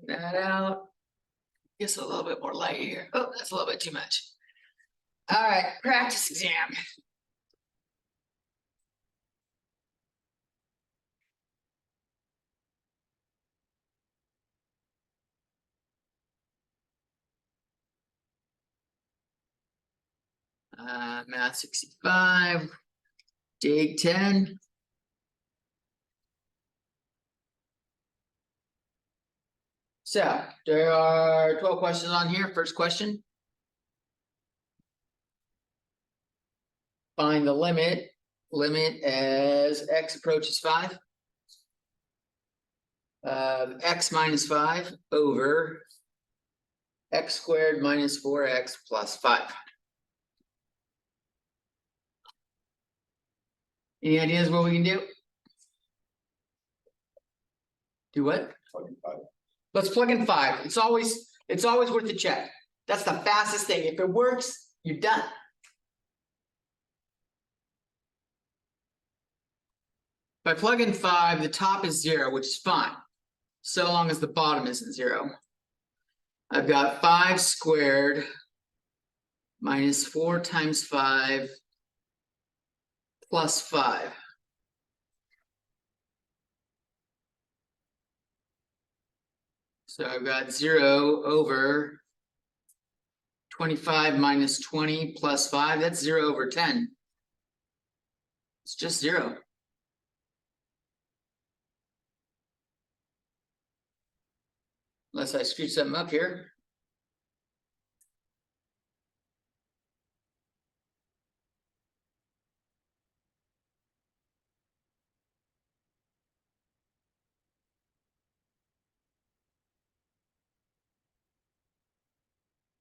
that out. Guess a little bit more light here. Oh, that's a little bit too much. All right, practice exam. Math 65, dig 10. So there are 12 questions on here. First question. Find the limit as x approaches 5. X minus 5 over x squared minus 4x plus 5. Any ideas what we can do? Do what? Let's plug in 5. It's always worth a check. That's the fastest thing. If it works, you're done. If I plug in 5, the top is 0, which is fine, so long as the bottom isn't 0. I've got 5 squared minus 4 times 5 plus 5. So I've got 0 over 25 minus 20 plus 5. That's 0 over 10. It's just 0. Unless I screwed something up here.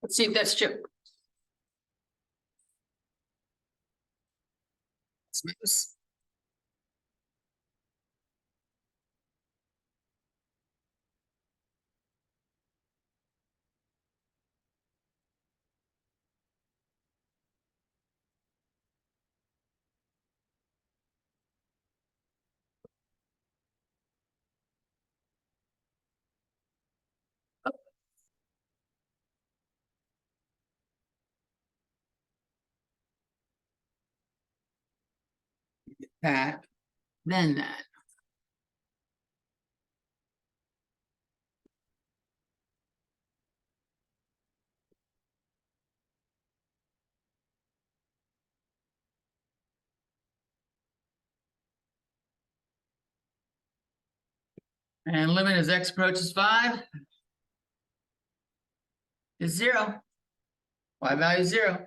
Let's see if that's true. Smooth. That, then that. And limit as x approaches 5 is 0. Y value is 0.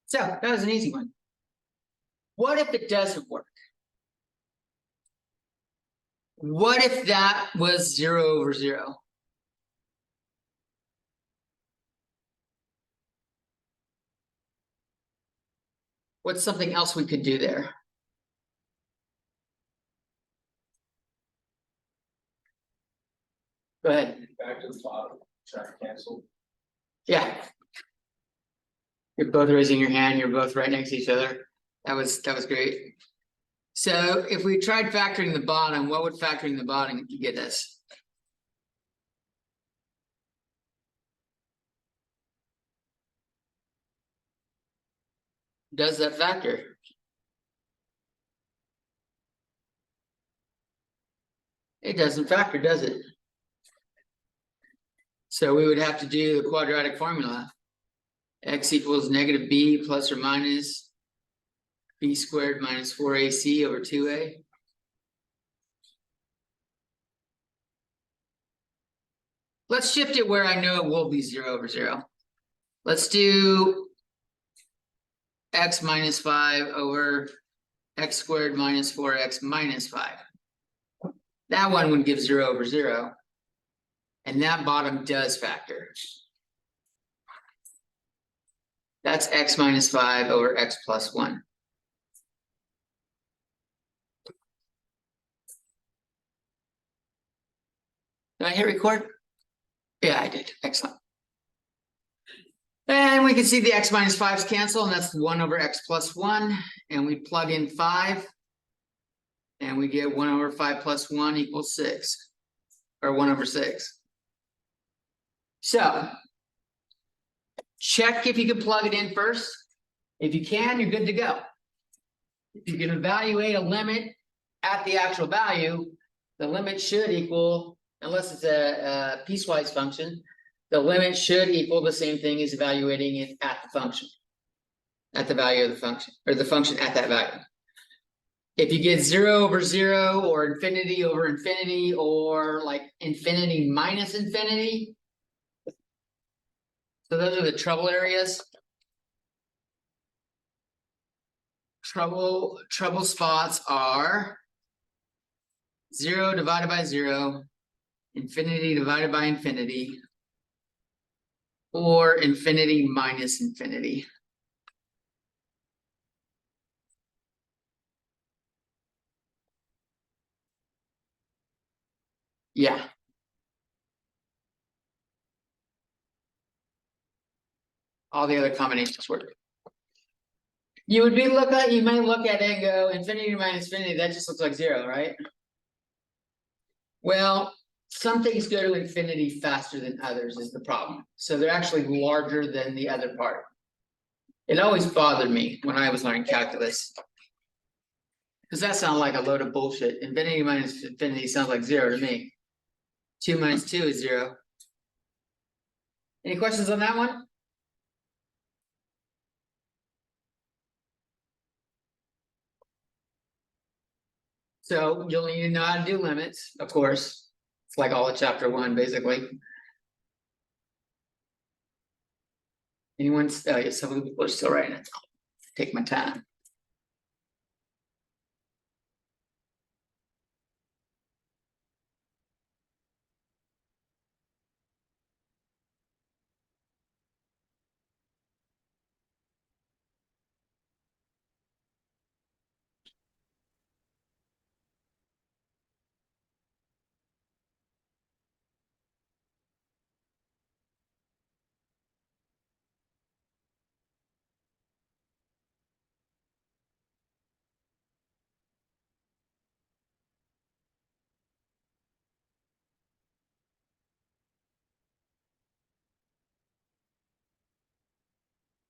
So that was an easy one. What if it doesn't work? What if that was 0 over 0? What's something else we could do there? Go ahead. Back to the bottom, try to cancel. Yeah. You're both raising your hand. You're both right next to each other. That was great. So if we tried factoring the bottom, what would factoring the bottom get us? Does that factor? It doesn't factor, does it? So we would have to do the quadratic formula. X equals negative b plus or minus b squared minus 4ac over 2a. Let's shift it where I know it will be 0 over 0. Let's do x minus 5 over x squared minus 4x minus 5. That one would give 0 over 0. And that bottom does factor. That's x minus 5 over x plus 1. Did I hit record? Yeah, I did. Excellent. And then we can see the x minus fives cancel, and that's 1 over x plus 1, and we plug in 5. And we get 1 over 5 plus 1 equals 6, or 1 over 6. So check if you can plug it in first. If you can, you're good to go. If you can evaluate a limit at the actual value, the limit should equal, unless it's a piecewise function, the limit should equal the same thing as evaluating it at the function, at the value of the function, or the function at that value. If you get 0 over 0, or infinity over infinity, or like infinity minus infinity, so those are the trouble areas. Trouble spots are 0 divided by 0, infinity divided by infinity, or infinity minus infinity. Yeah. All the other combinations work. You might look at it and go, infinity minus infinity, that just looks like 0, right? Well, some things go to infinity faster than others is the problem. So they're actually larger than the other part. It always bothered me when I was learning calculus. Because that sounds like a load of bullshit. Infinity minus infinity sounds like 0 to me. 2 minus 2 is 0. Any questions on that one? So you'll need to know how to do limits, of course. It's like all of chapter 1, basically. Anyone? Oh, yeah, some people are still writing it. Take my time.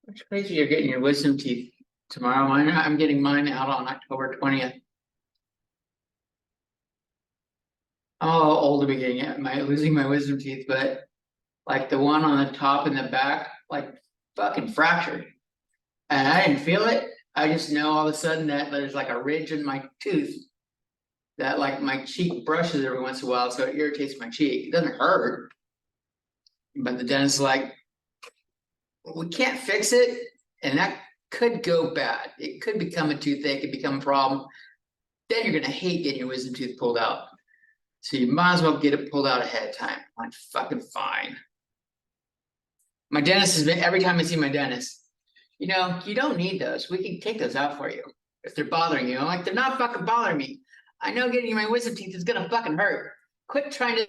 It's crazy you're getting your wisdom teeth tomorrow. I'm getting mine out on October 20th. I'm a little old to be getting it, losing my wisdom teeth, but like the one on the top and the back, like fucking fractured. And I didn't feel it. I just know all of a sudden that there's like a ridge in my tooth that like my cheek brushes every once in a while, so it irritates my cheek. It doesn't hurt. But the dentist is like, we can't fix it, and that could go bad. It could become a toothache, it could become a problem. Then you're gonna hate getting your wisdom tooth pulled out. So you might as well get it pulled out ahead of time. I'm fucking fine. My dentist has been, every time I see my dentist, you know, you don't need those. We can take those out for you if they're bothering you. I'm like, they're not fucking bothering me. I know getting my wisdom teeth is gonna fucking hurt. Quit trying to.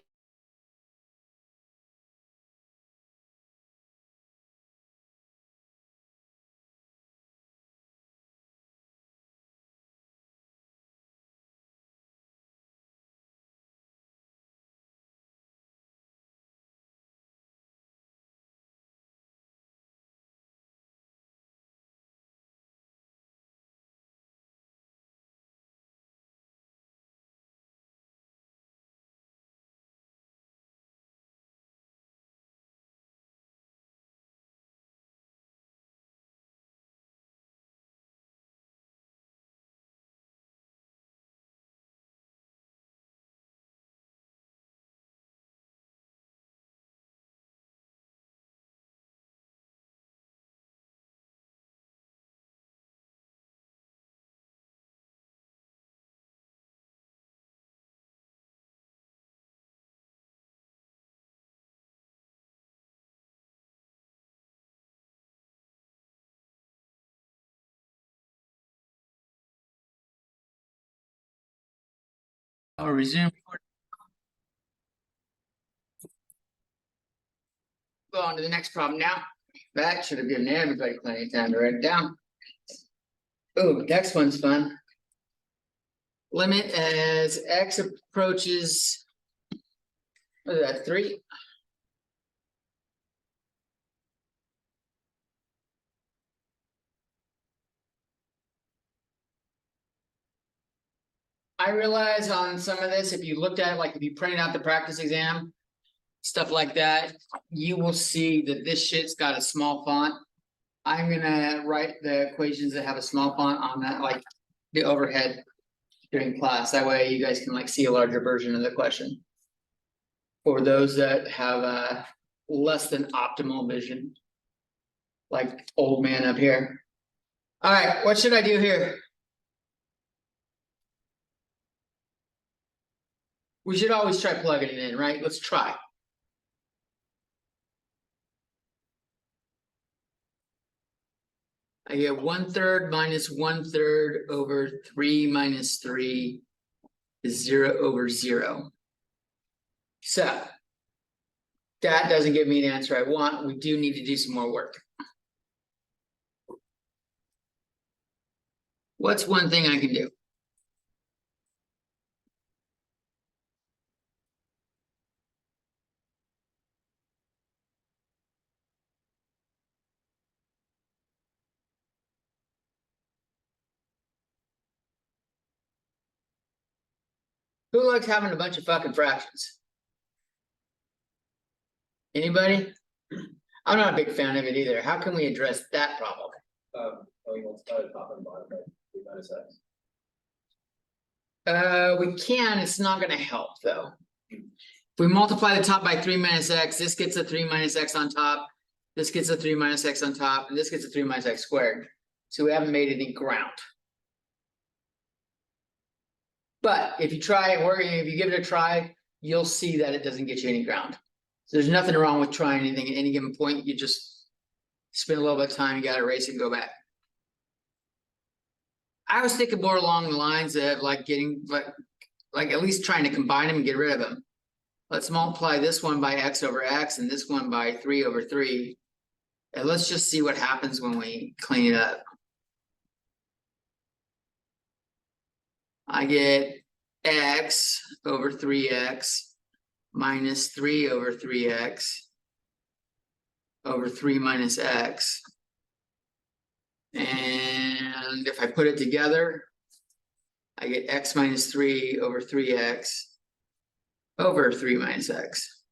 I'll resume. Go on to the next problem now. That should have given everybody plenty of time to write it down. Oh, next one's fun. Limit as x approaches. What is that, 3? I realize on some of this, if you looked at it, like if you printed out the practice exam, stuff like that, you will see that this shit's got a small font. I'm gonna write the equations that have a small font on that, like the overhead during class. That way you guys can like see a larger version of the question. For those that have a less than optimal vision. Like old man up here. All right, what should I do here? We should always try plugging it in, right? Let's try. I get 1/3 minus 1/3 over 3 minus 3 is 0 over 0. So that doesn't give me an answer I want. We do need to do some more work. What's one thing I can do? Who likes having a bunch of fucking fractions? Anybody? I'm not a big fan of it either. How can we address that problem? We multiply the top and bottom by 3 minus x. We can, it's not gonna help though. If we multiply the top by 3 minus x, this gets a 3 minus x on top. This gets a 3 minus x on top, and this gets a 3 minus x squared. So we haven't made any ground. But if you try it, or if you give it a try, you'll see that it doesn't get you any ground. So there's nothing wrong with trying anything at any given point. You just spend a little bit of time, you gotta erase it and go back. I was thinking more along the lines of like getting, like at least trying to combine them and get rid of them. Let's multiply this one by x over x and this one by 3 over 3. And let's just see what happens when we clean it up. I get x over 3x minus 3 over 3x over 3 minus x. And if I put it together, I get x minus 3 over 3x over 3 minus x.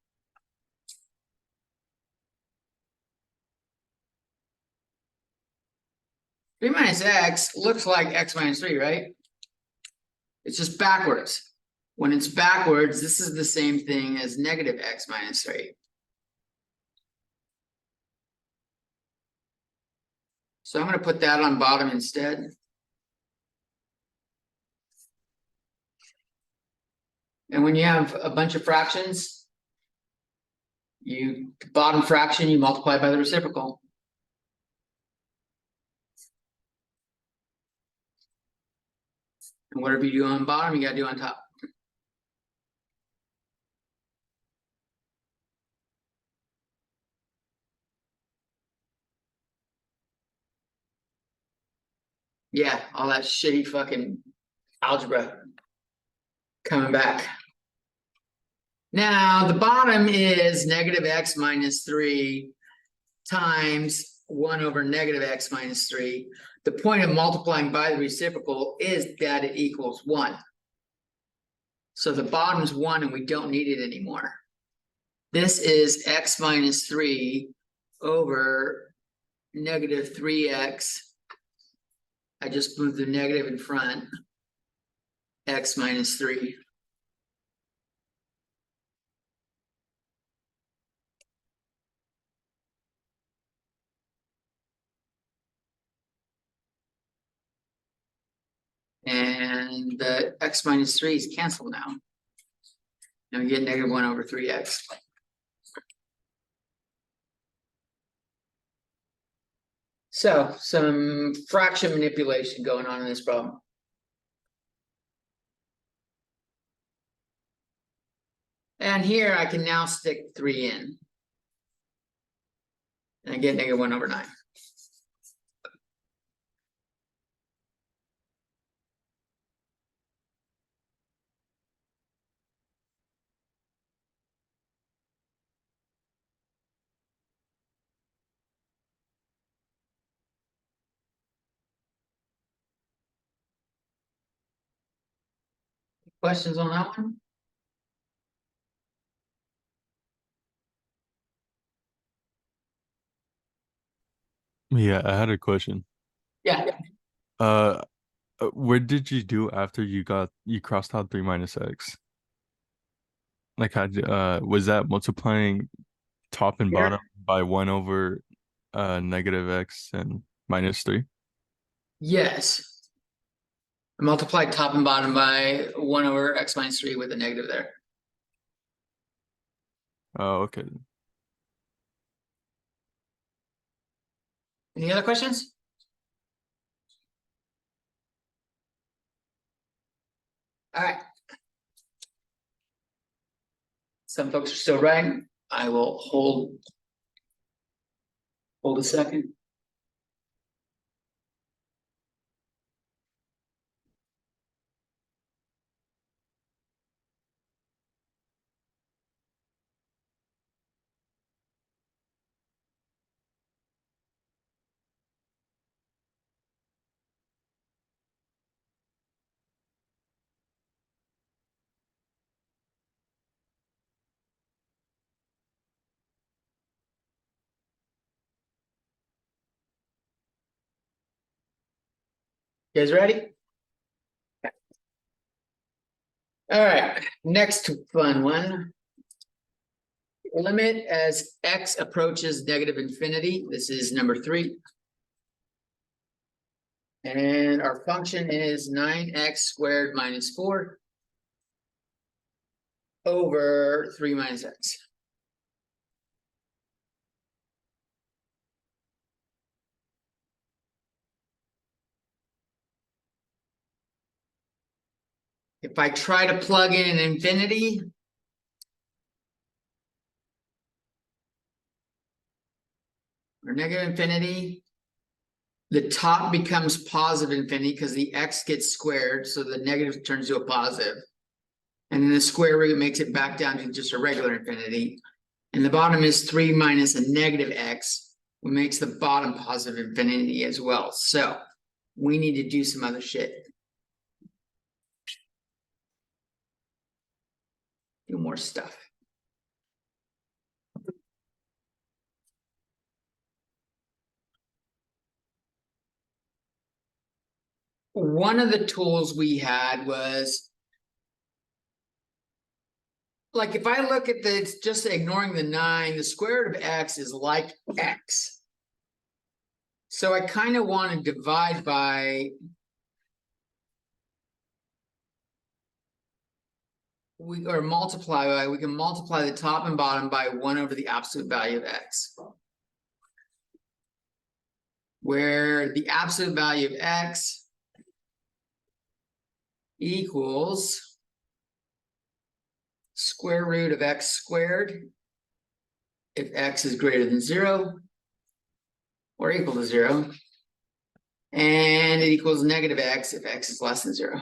Three minus x looks like x minus 3, right? It's just backwards. When it's backwards, this is the same thing as negative x minus 3. So I'm going to put that on bottom instead. And when you have a bunch of fractions, the bottom fraction, you multiply by the reciprocal. And whatever you do on bottom, you got to do on top. Yeah, all that shitty fucking algebra coming back. Now, the bottom is negative x minus 3 times 1 over negative x minus 3. The point of multiplying by the reciprocal is that it equals 1. So the bottom's 1 and we don't need it anymore. This is x minus 3 over negative 3x. I just moved the negative in front. X minus 3. And the x minus 3 is canceled now. And we get negative 1 over 3x. So some fraction manipulation going on in this problem. And here I can now stick 3 in. And I get -1/9. Questions on that one? Yeah, I had a question. Yeah, What did you do after you crossed out 3 minus x? Like, was that multiplying top and Here. bottom by 1 over negative x and -3? yes. I multiplied top and bottom by 1/x-3 with a negative there. Oh, okay. Any other questions? All right. Some folks are still writing. I will hold a second. You guys ready? All right, next fun one. Limit as x approaches -infinity. This is number 3. And our function is 9x² - 4 over 3 minus x. If I try to plug in an infinity, or -infinity, the top becomes positive infinity because the x gets squared, so the negative turns to a positive. And then the square root makes it back down to just a regular infinity. And the bottom is 3 minus a negative x, which makes the bottom positive infinity as well. So we need to do some other shit. Do more stuff. One of the tools we had was, like, if I look at this, just ignoring the 9, the square root of x is like x. So I kind of want to divide by, or multiply by, we can multiply the top and bottom by 1 over the absolute value of x. Where the absolute value of x equals square root of x squared if x is greater than 0 or equal to 0, and it equals negative x if x is less than 0.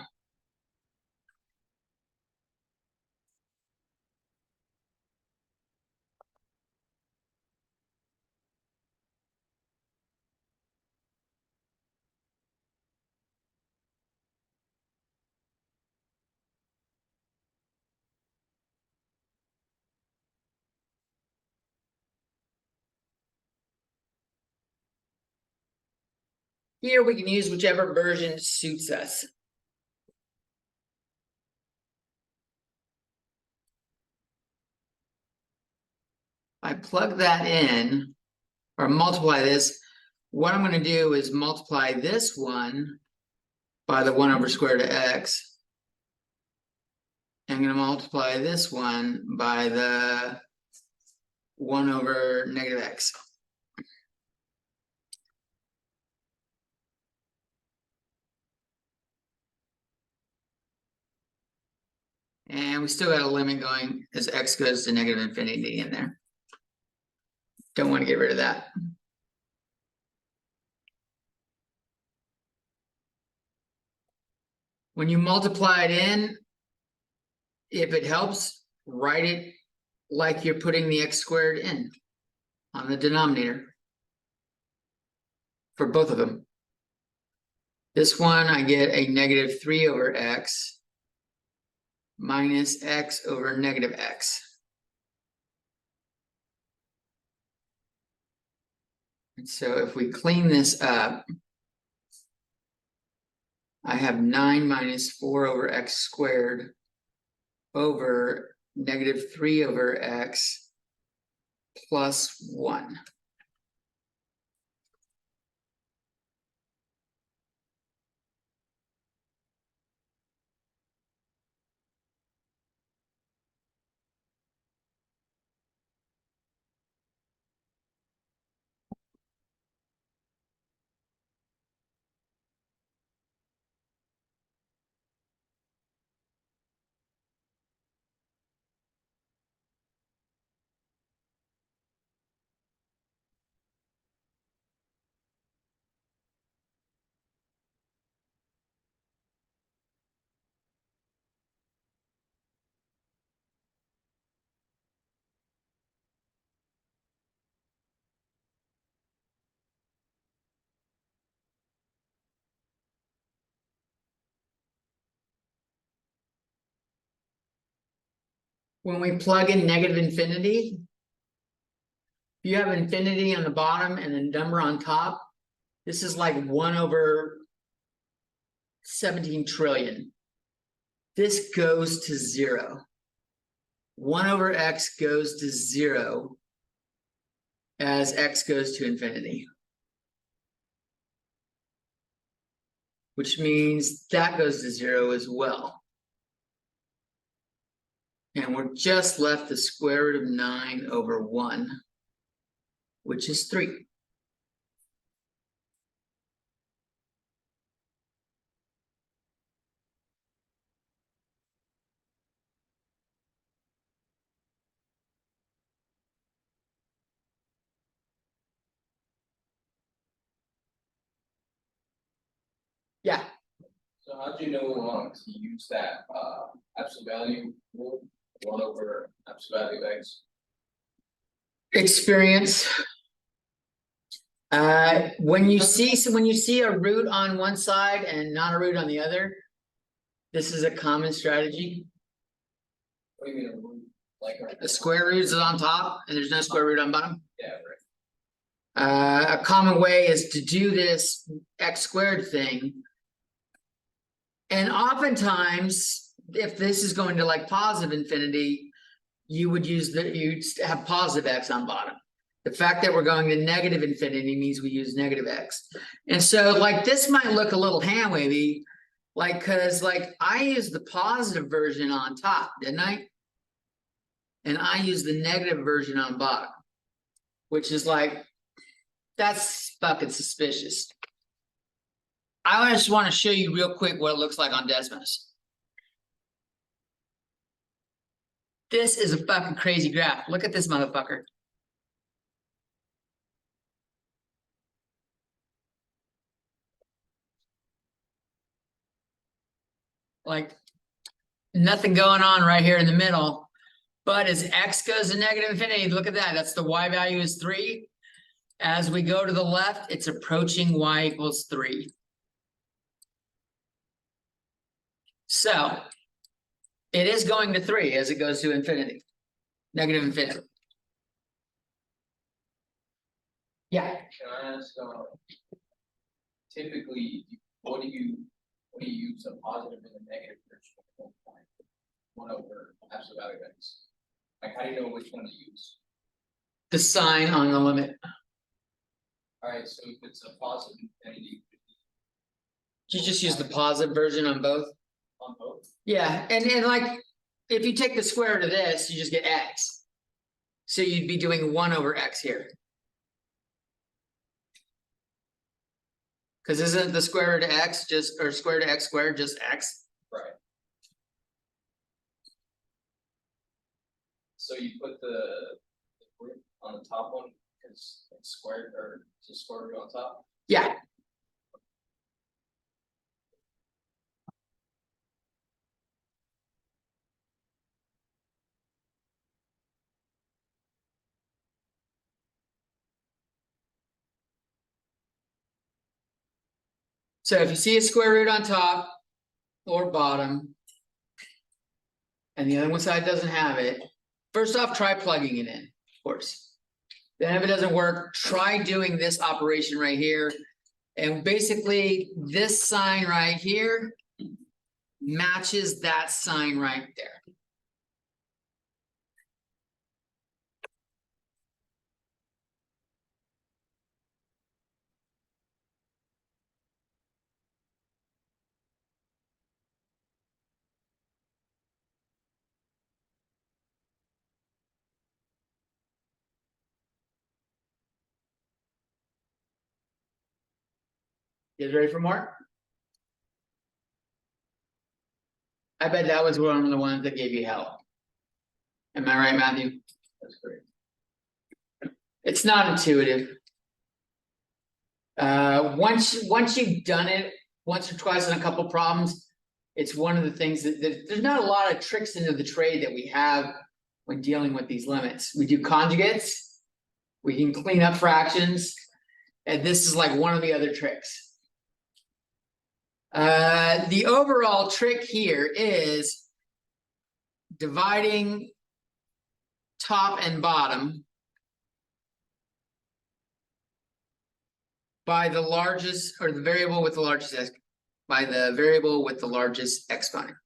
Here we can use whichever version suits us. I plug that in or multiply this. What I'm going to do is multiply this one by the 1 over square root of x. I'm going to multiply this one by the 1 over negative x. And we still got a limit going as x goes to negative infinity in there. Don't want to get rid of that. When you multiply it in, if it helps, write it like you're putting the x squared in on the denominator. For both of them. This one, I get a negative 3 over x minus x over negative x. And so if we clean this up, I have 9 minus 4 over x squared over negative 3 over x plus 1. When we plug in negative infinity, you have infinity on the bottom and a number on top. This is like 1 over 17 trillion. This goes to 0. 1 over x goes to 0 as x goes to infinity. Which means that goes to 0 as well. And we're just left the square root of 9 over 1, which is 3. Yeah, So how'd you know to use that absolute value rule, 1 over absolute value of x? experience. When you see a root on one side and not a root on the other, this is a common strategy. What do you mean a root? Like The square root is on top and there's no square root on bottom. yeah, right. A common way is to do this x squared thing. And oftentimes, if this is going to like positive infinity, you would use you'd have positive x on bottom. The fact that we're going to negative infinity means we use negative x. And so like this might look a little hand wavy, like, cause like I used the positive version on top, didn't I? And I used the negative version on bottom, which is like, that's fucking suspicious. I just want to show you real quick what it looks like on Desmos. This is a fucking crazy graph. Look at this motherfucker. Like nothing going on right here in the middle. But as x goes to negative infinity, look at that. That's the y value is 3. As we go to the left, it's approaching y equals 3. So it is going to 3 as it goes to infinity, negative infinity. Yeah. Can I ask, typically, what do you use a positive and a negative version of 1 over absolute value of x? Like, how do you know which one to use? The sign on the limit. Alright, so if it's a positive infinity. You just use the positive version on both. On both? Yeah, and like, if you take the square root of this, you just get x. So you'd be doing 1 over x here. Because isn't the square root of x just, or square root of x squared just x? Right. So you put the root on the top one, because it's squared, or just square root on top? Yeah. So if you see a square root on top or bottom, and the other one side doesn't have it, first off, try plugging it in, of course. Then if it doesn't work, try doing this operation right here. And basically, this sign right here matches that sign right there. You guys ready for more? I bet that was one of the ones that gave you hell. Am I right, Matthew? That's great. It's not intuitive. Once you've done it once or twice on a couple problems, it's one of the things that there's not a lot of tricks into the trade that we have when dealing with these limits. We do conjugates, we can clean up fractions, and this is like one of the other tricks. The overall trick here is dividing top and bottom by the largest, or the variable with the largest by the variable with the largest exponent.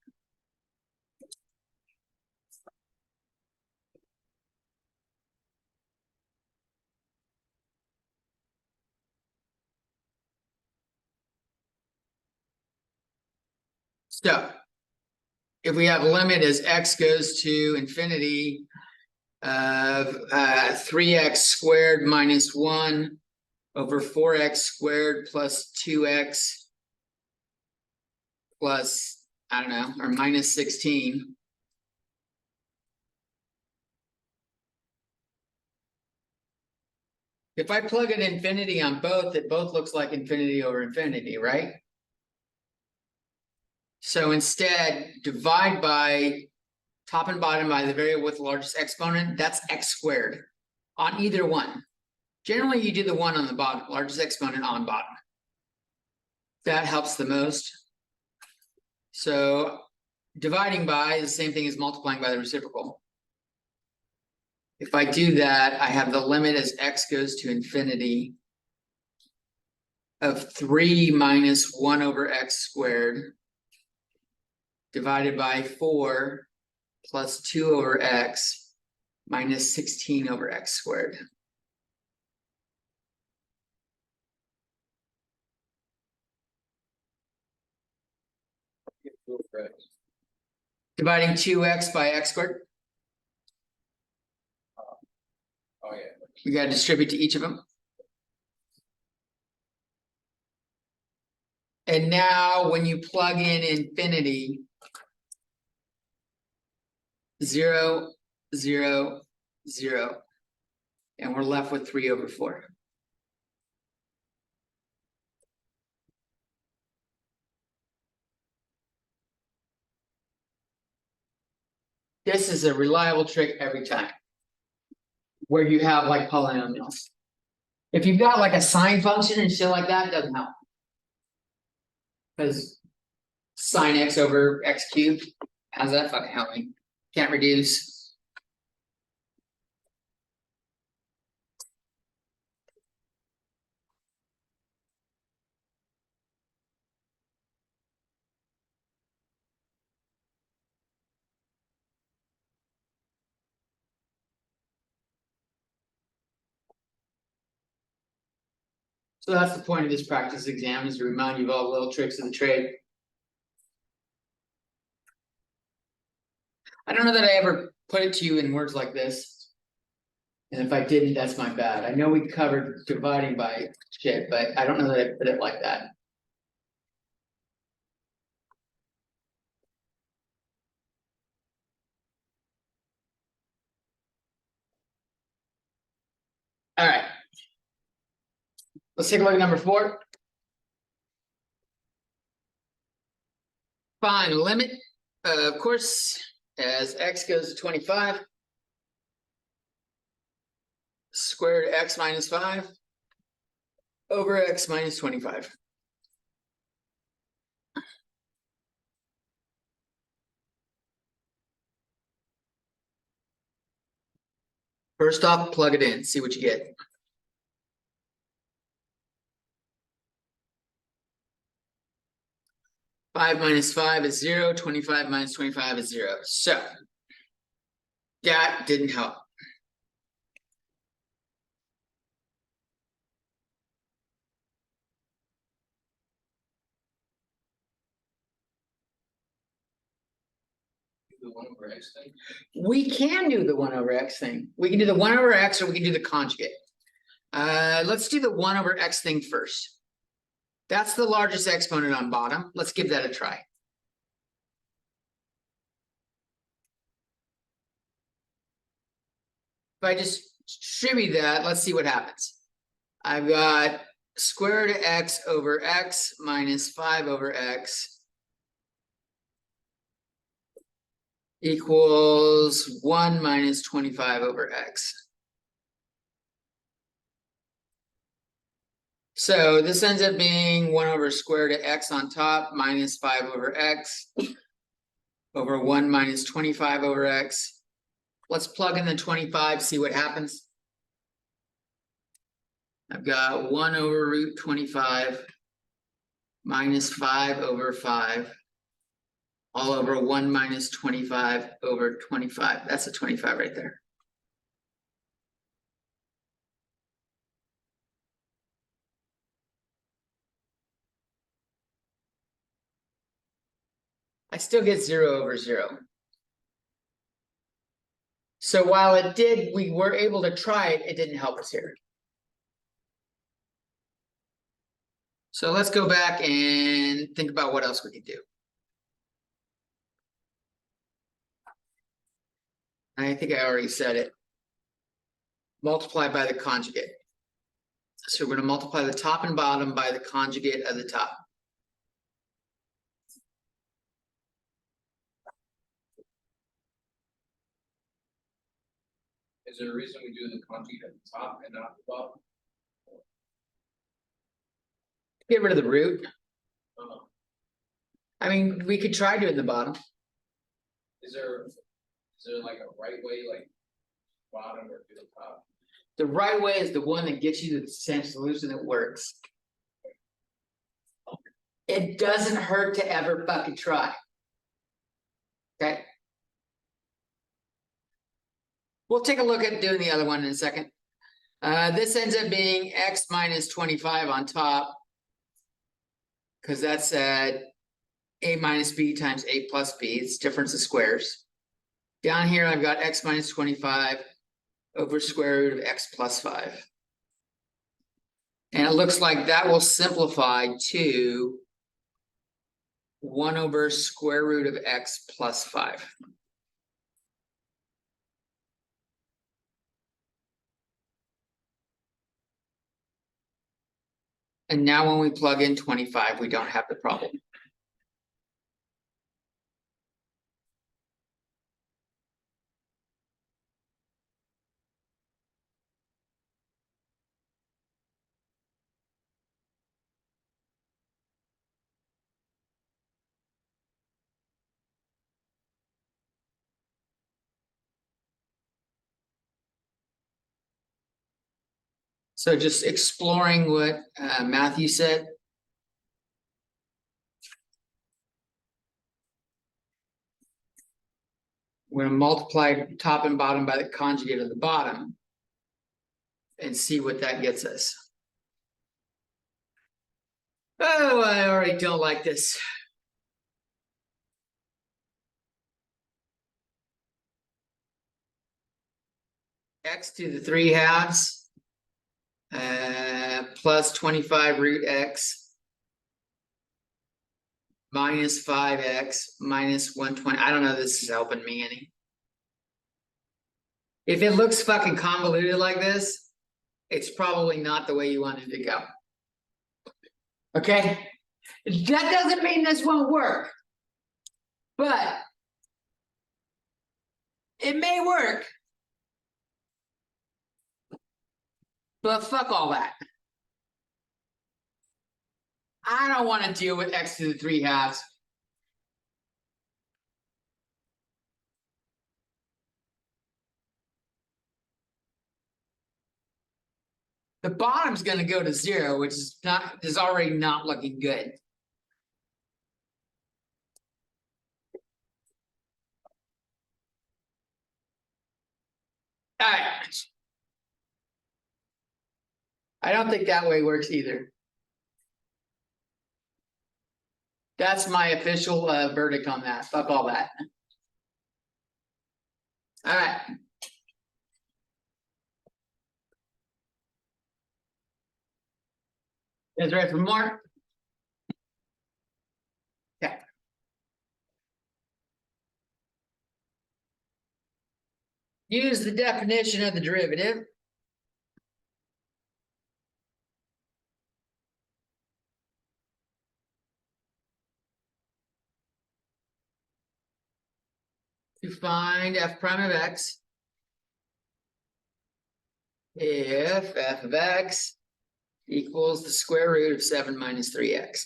So if we have a limit as x goes to infinity of 3x squared minus 1 over 4x squared plus 2x plus, I don't know, or minus 16. If I plug an infinity on both, it both looks like infinity over infinity, right? So instead, divide by top and bottom by the variable with the largest exponent, that's x squared on either one. Generally, you do the one on the bottom, largest exponent on bottom. That helps the most. So dividing by is the same thing as multiplying by the reciprocal. If I do that, I have the limit as x goes to infinity of 3 minus 1 over x squared divided by 4 plus 2 over x minus 16 over x squared. Dividing 2x by x squared. Oh, yeah. We gotta distribute to each of them. And now when you plug in infinity, 0, 0, 0, and we're left with 3 over 4. This is a reliable trick every time, where you have like polynomials. If you've got like a sine function and shit like that, it doesn't help. Because sine x over x cubed, how's that fucking helping? Can't reduce. So that's the point of this practice exam, is to remind you of all the little tricks of the trade. I don't know that I ever put it to you in words like this. And if I didn't, that's my bad. I know we covered dividing by shit, but I don't know that I put it like that. All right. Let's take a look at number 4. Find a limit, of course, as x goes to 25. Square root x minus 5 over x minus 25. First off, plug it in, see what you get. Five minus 5 is 0, 25 minus 25 is 0, so. That didn't help. The 1/x thing. We can do the 1/x thing. We can do the 1/x or we can do the conjugate. Let's do the 1/x thing first. That's the largest exponent on bottom. Let's give that a try. If I just distribute that, let's see what happens. I've got square root of x over x minus 5 over x equals 1 minus 25 over x. So this ends up being 1 over square root of x on top minus 5 over x over 1 minus 25 over x. Let's plug in the 25, see what happens. I've got 1 over root 25 minus 5 over 5 all over 1 minus 25 over 25. That's a 25 right there. I still get 0 over 0. So while it did, we were able to try it, it didn't help us here. So let's go back and think about what else we could do. I think I already said it. Multiply by the conjugate. So we're going to multiply the top and bottom by the conjugate of the top. Is there a reason we do the conjugate at the top and not the bottom? Get rid of the root. Uh, I mean, we could try doing the bottom. Is there like a right way, like bottom or to the top? The right way is the one that gets you to the same solution that works. It doesn't hurt to ever fucking try. Okay. We'll take a look at doing the other one in a second. This ends up being x minus 25 on top. Because that's a minus b times a plus b. It's difference of squares. Down here, I've got x minus 25 over square root of x plus 5. And it looks like that will simplify to 1 over square root of x plus 5. And now when we plug in 25, we don't have the problem. So just exploring what Matthew said. We're going to multiply top and bottom by the conjugate of the bottom and see what that gets us. Oh, I already don't like this. X to the 3 halves plus 25 root x minus 5x minus 120. I don't know if this is helping me any. If it looks fucking convoluted like this, it's probably not the way you want it to go. Okay? That doesn't mean this won't work. But it may work. But fuck all that. I don't want to deal with x to the 3 halves. The bottom's gonna go to 0, which is already not looking good. Alright. I don't think that way works either. That's my official verdict on that. Fuck all that. Alright. Is ready for more? Okay. Use the definition of the derivative. To find f prime of x. If f of x equals the square root of 7 minus 3x.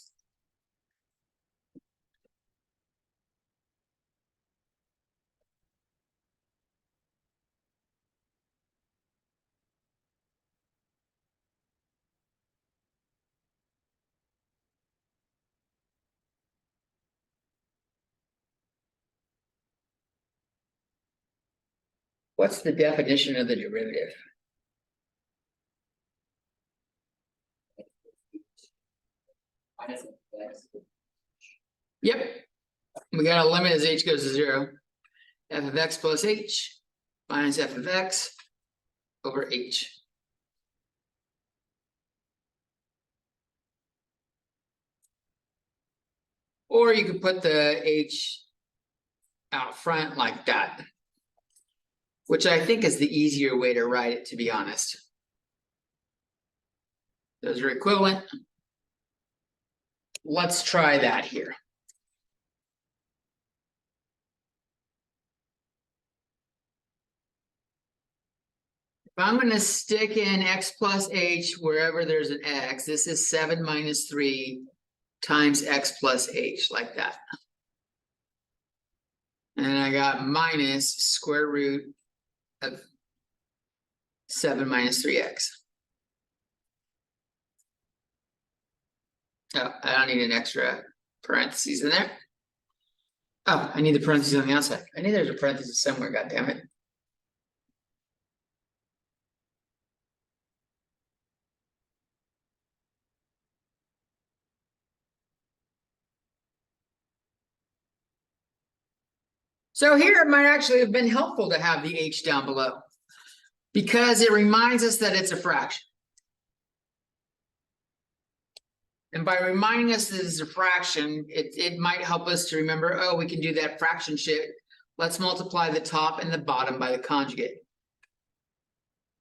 What's the definition of the derivative? Yep. We got a limit as h goes to 0. F of x plus h minus f of x over h. Or you could put the h out front like that, which I think is the easier way to write it, to be honest. Those are equivalent. Let's try that here. If I'm going to stick in x plus h wherever there's an x, this is 7 minus 3 times x plus h, like that. And I got minus square root of 7 minus 3x. Oh, I don't need an extra parentheses in there. Oh, I need the parentheses on the outside. I knew there's a parenthesis somewhere, God damn it. So here it might actually have been helpful to have the h down below, because it reminds us that it's a fraction. And by reminding us that it's a fraction, it might help us to remember, oh, we can do that fraction shit. Let's multiply the top and the bottom by the conjugate.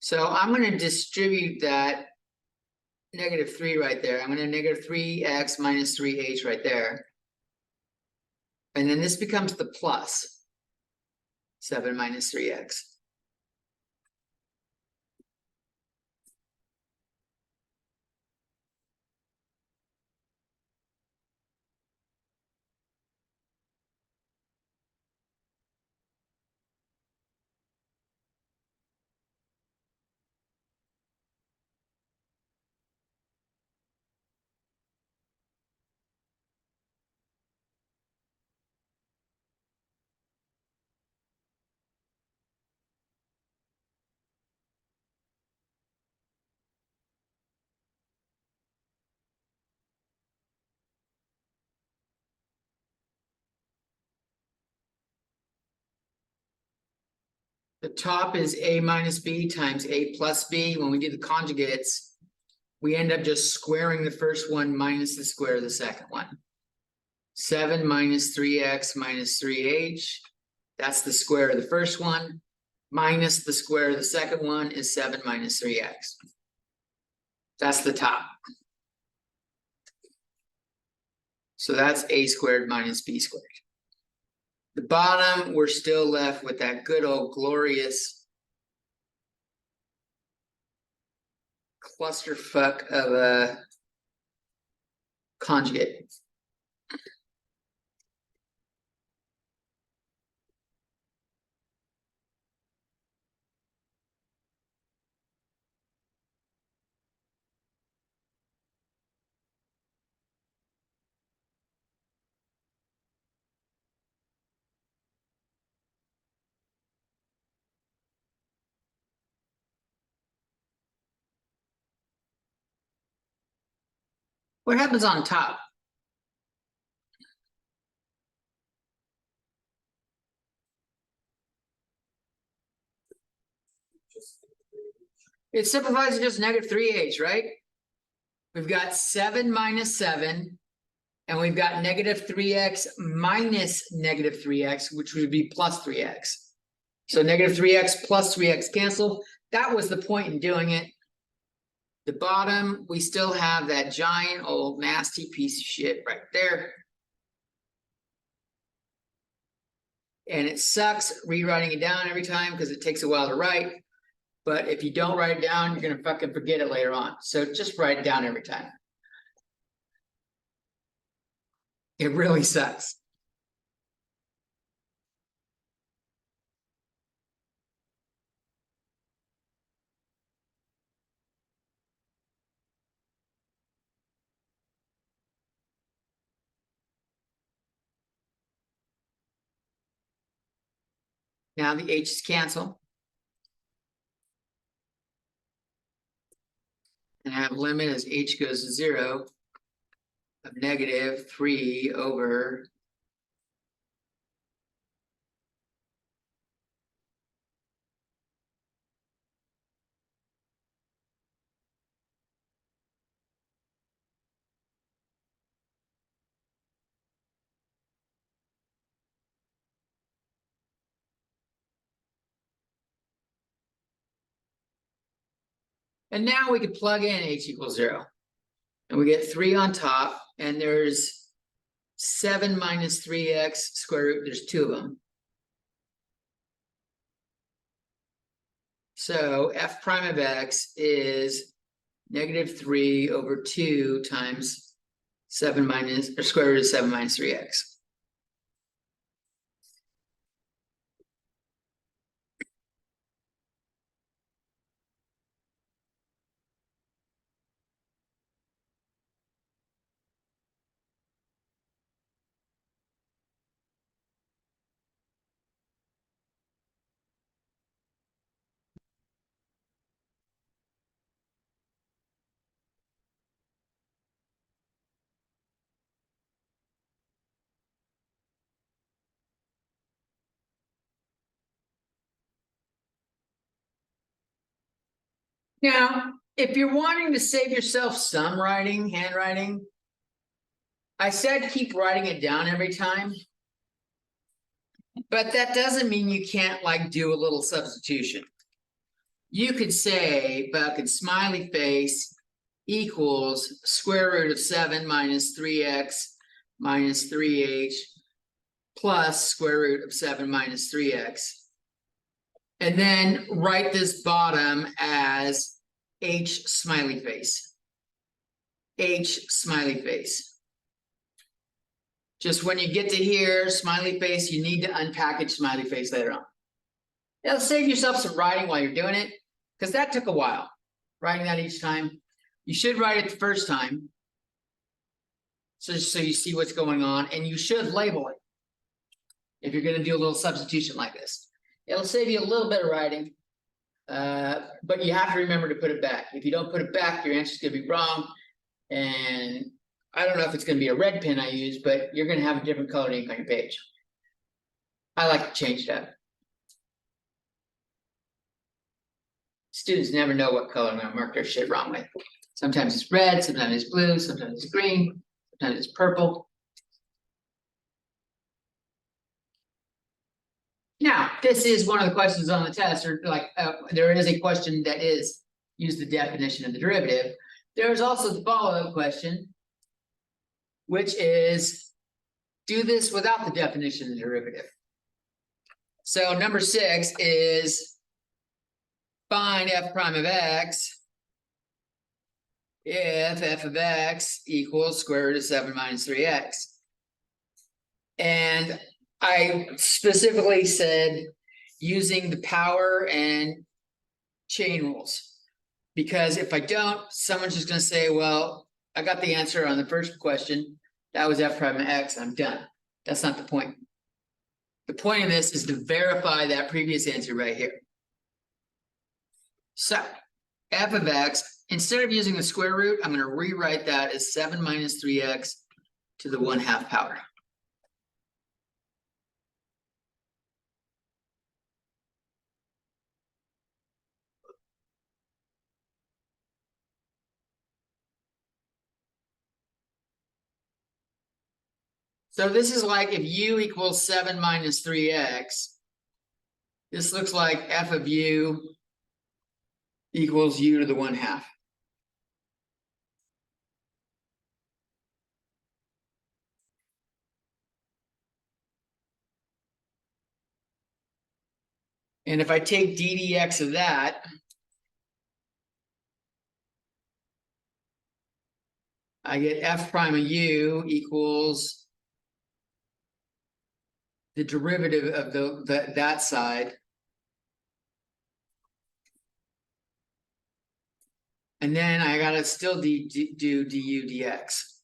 So I'm going to distribute that -3 right there. I'm going to -3x minus 3h right there. And then this becomes the plus 7 minus 3x. The top is a minus b times a plus b. When we do the conjugates, we end up just squaring the first one minus the square of the second one. 7 minus 3x minus 3h. That's the square of the first one. Minus the square of the second one is 7 minus 3x. That's the top. So that's a squared minus b squared. The bottom, we're still left with that good old glorious clusterfuck of a conjugate. What happens on top? It simplifies to just negative 3h, right? We've got 7 minus 7, and we've got negative 3x minus negative 3x, which would be plus 3x. So negative 3x plus 3x cancel. That was the point in doing it. The bottom, we still have that giant old nasty piece of shit right there. And it sucks rewriting it down every time because it takes a while to write. But if you don't write it down, you're gonna fucking forget it later on. So just write it down every time. It really sucks. Now the h's cancel. And I have limit as h goes to 0 of negative 3 over and now we could plug in h equals 0. And we get 3 on top, and there's 7 minus 3x square root, there's 2 of them. So f prime of x is negative 3 over 2 times 7 minus, or square root of 7 minus 3x. Now, if you're wanting to save yourself some writing, handwriting, I said keep writing it down every time. But that doesn't mean you can't like do a little substitution. You could say fucking smiley face equals square root of 7 minus 3x minus 3h plus square root of 7 minus 3x. And then write this bottom as h smiley face. H smiley face. Just when you get to here, smiley face, you need to unpackage smiley face later on. It'll save yourself some writing while you're doing it, because that took a while, writing that each time. You should write it the first time, so you see what's going on, and you should label it if you're going to do a little substitution like this. It'll save you a little bit of writing, but you have to remember to put it back. If you don't put it back, your answer's going to be wrong, and I don't know if it's going to be a red pen I use, but you're going to have a different colored ink on your page. I like to change that. Students never know what color I'm going to mark their shit wrong with. Sometimes it's red, sometimes it's blue, sometimes it's green, sometimes it's purple. Now, this is one of the questions on the test, or like there is a question that is use the definition of the derivative. There is also the follow-up question, which is do this without the definition of the derivative. So number 6 is find f prime of x if f of x equals square root of 7 minus 3x. And I specifically said using the power and chain rules, because if I don't, someone's just going to say, well, I got the answer on the first question. That was f prime of x. I'm done. That's not the point. The point of this is to verify that previous answer right here. So f of x instead of using the square root, I'm gonna rewrite that as 7 minus 3x to the 1/2 power. So this is like if u equals 7 minus 3x. This looks like f of u equals u to the 1/2. And if I take d dx of that, I get f prime of u equals the derivative of that side. And then I gotta still do du dx.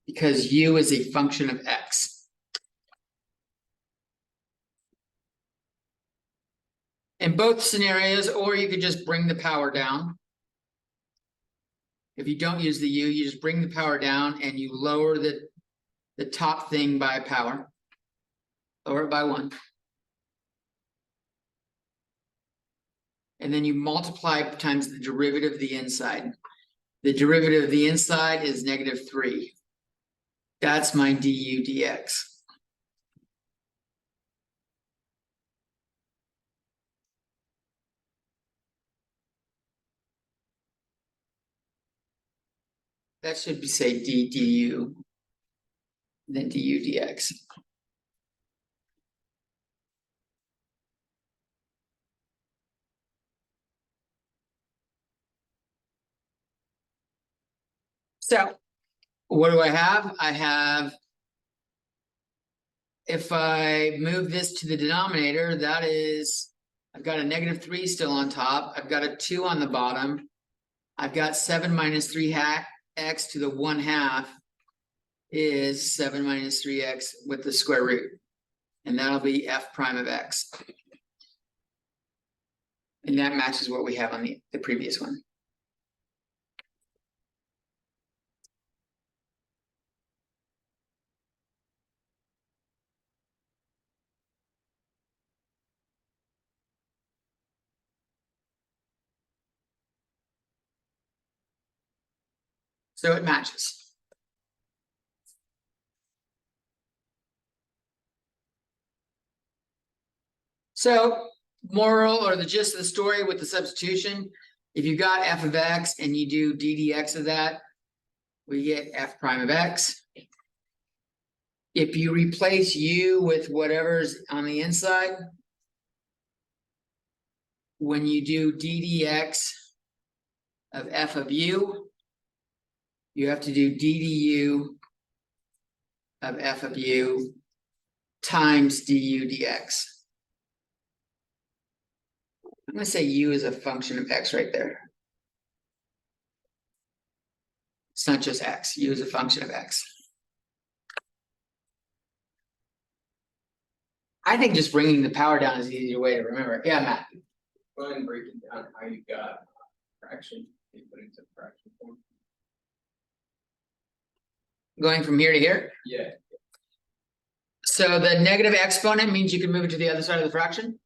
Because u is a function of x. In both scenarios, or you could just bring the power down. If you don't use the u, you just bring the power down and you lower the top thing by power. Lower it by 1. And then you multiply times the derivative of the inside. The derivative of the inside is -3. That's my du dx. That should be say d du, then du dx. So what do I have? I have, if I move this to the denominator, that is, I've got a -3 still on top. I've got a 2 on the bottom. I've got 7 minus 3x to the 1/2 is 7 minus 3x with the square root. And that'll be f prime of x. And that matches what we have on the previous one. So it matches. So moral or the gist of the story with the substitution, if you got f of x and you do d dx of that, we get f prime of x. If you replace u with whatever's on the inside, when you do d dx of f of u, you have to do d du of f of u times du dx. I'm going to say u is a function of x right there. It's not just x, u is a function of x. I think just bringing the power down is the easier way to remember. Yeah, Matt. Go ahead and break it down how you got fraction, you put it into fraction form. Going from here to here. Yeah, So the negative exponent means you can move it to the other side of the fraction.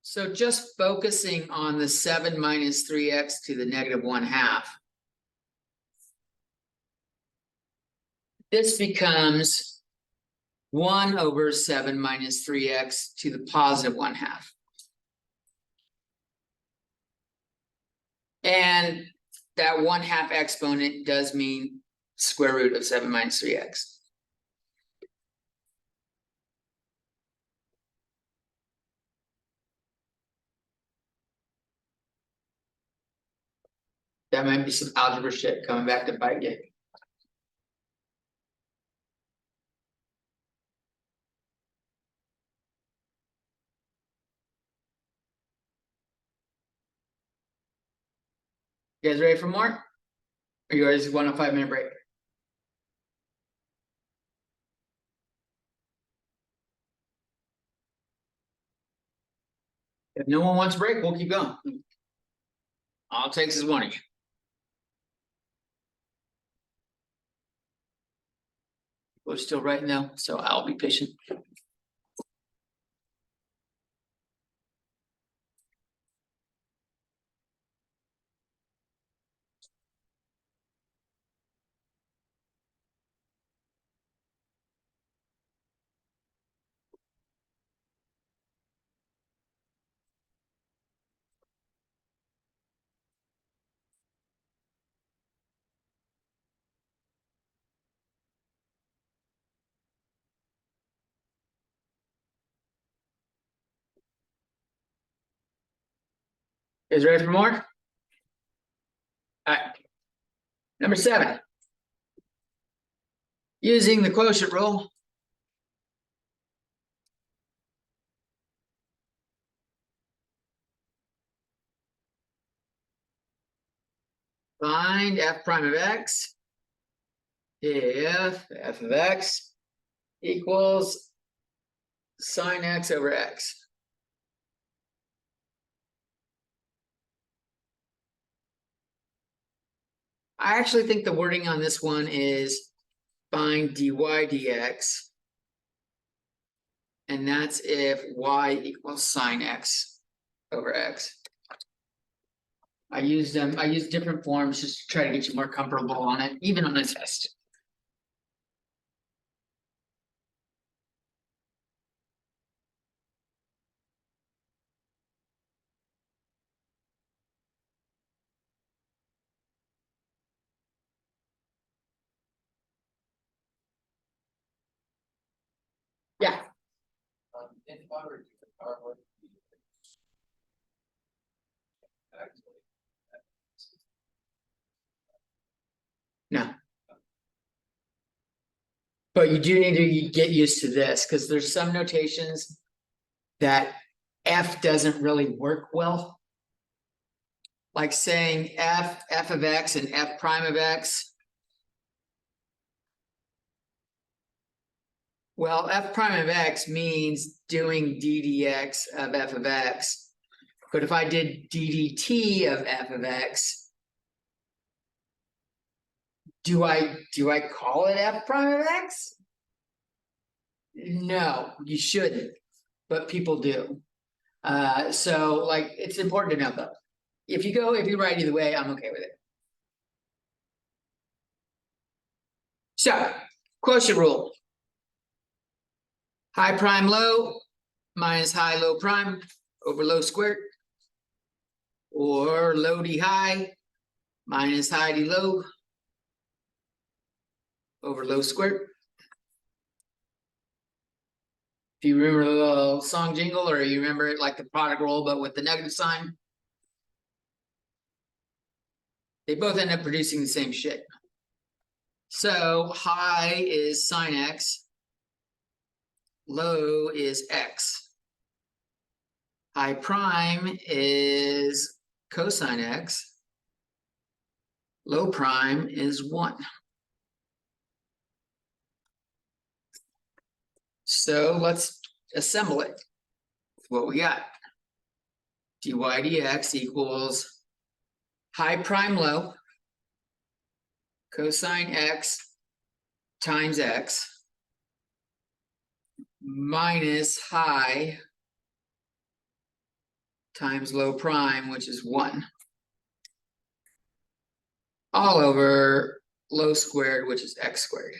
So just focusing on the 7 minus 3x to the negative 1/2. This becomes 1 over 7 minus 3x to the positive 1/2. And that 1/2 exponent does mean square root of 7 minus 3x. That might be some algebra shit coming back to bite you. You guys ready for more? Or you guys want a 5-minute break? If no one wants a break, we'll keep going. All it takes is one of you. We're still writing though, so I'll be patient. You guys ready for more? Alright. Number 7. Using the quotient rule. Find f prime of x if f of x equals sine x over x. I actually think the wording on this one is find dy dx. And that's if y equals sine x over x. I use different forms just to try to get you more comfortable on it, even on a test. Yeah, If I were to do the power work. Actually. no. But you do need to get used to this because there's some notations that f doesn't really work well. Like saying f of x and f prime of x. Well, f prime of x means doing d dx of f of x. But if I did d dt of f of x, do I call it f prime of x? No, you shouldn't, but people do. So like it's important to know that. If you write either way, I'm okay with it. So, quotient rule. High prime low minus high low prime over low squared. Or low d high minus high d low over low squared. If you remember the little song jingle, or you remember it like the product roll, but with the negative sign, they both end up producing the same shit. So high is sine x, low is x. High prime is cosine x, low prime is 1. So let's assemble it. What we got? Dy dx equals high prime low cosine x times x minus high times low prime, which is 1. All over low squared, which is x squared.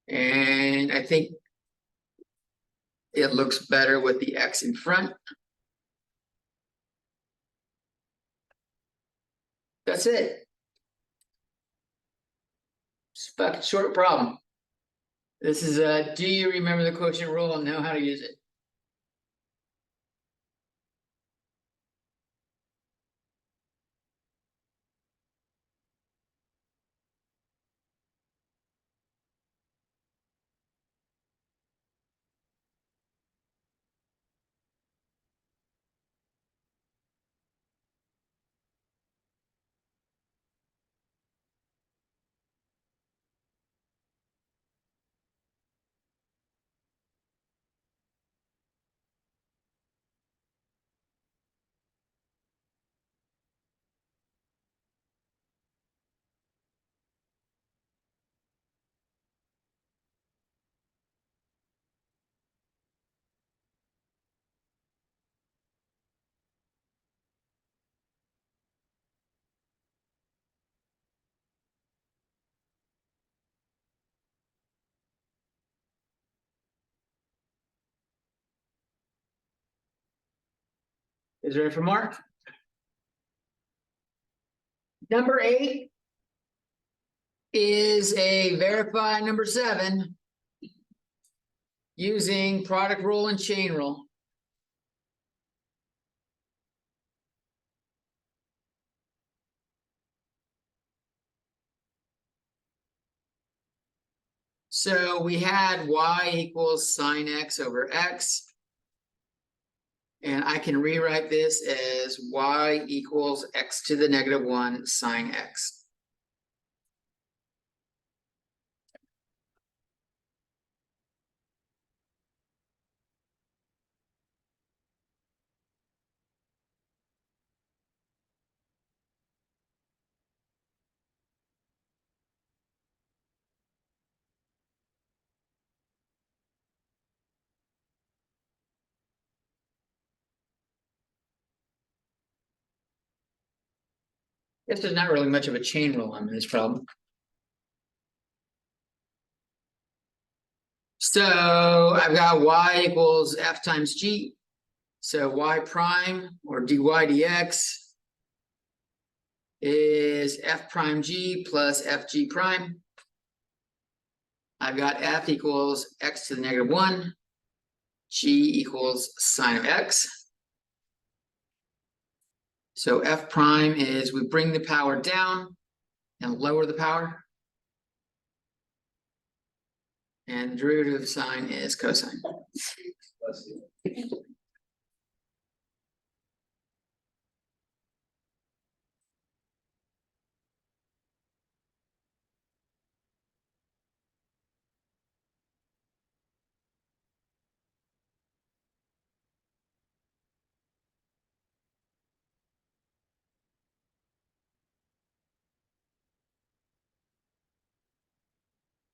And I think it looks better with the x in front. That's it. It's a fucking short problem. This is do you remember the quotient rule and know how to use it? Is ready for Mark? Number 8 is a verify number 7 using product rule and chain rule. So we had y equals sine x over x. And I can rewrite this as y equals x to the negative 1 sine x. Guess there's not really much of a chain rule on this problem. So I've got y equals f times g. So y prime or dy dx is f prime g plus fg prime. I've got f equals x to the negative 1, g equals sine of x. So f prime is we bring the power down and lower the power. And the derivative of sine is cosine. Let's see.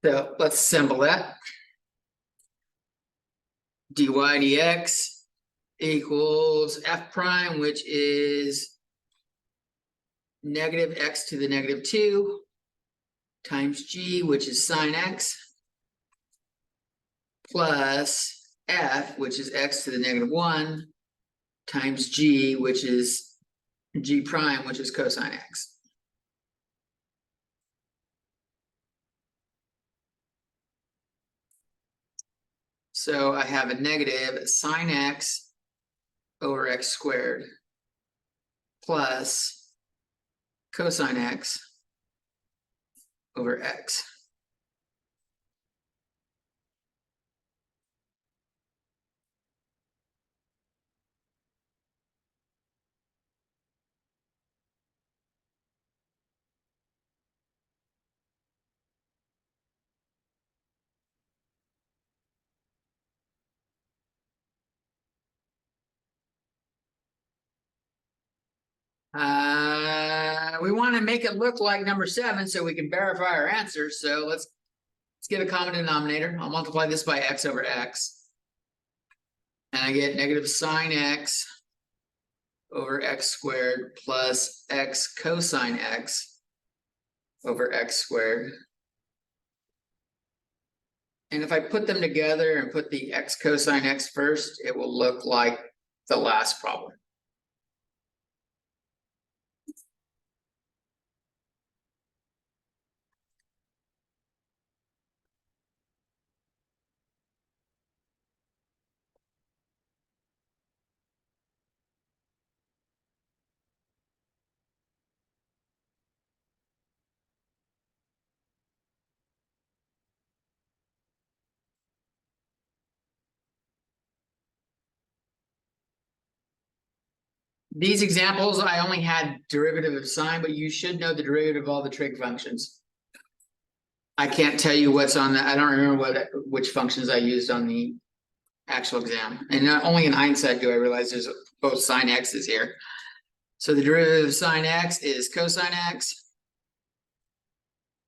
So let's assemble that. Dy dx equals f prime, which is negative x to the negative 2 times g, which is sine x, plus f, which is x to the negative 1 times g, which is g prime, which is cosine x. So I have a negative sine x over x squared plus cosine x over x. We want to make it look like number 7 so we can verify our answer. So let's get a common denominator. I'll multiply this by x over x. And I get negative sine x over x squared plus x cosine x over x squared. And if I put them together and put the x cosine x first, it will look like the last problem. These examples, I only had derivative of sine, but you should know the derivative of all the trig functions. I can't tell you what's on that. I don't remember which functions I used on the actual exam. And not only in hindsight do I realize there's both sine x's here. So the derivative of sine x is cosine x.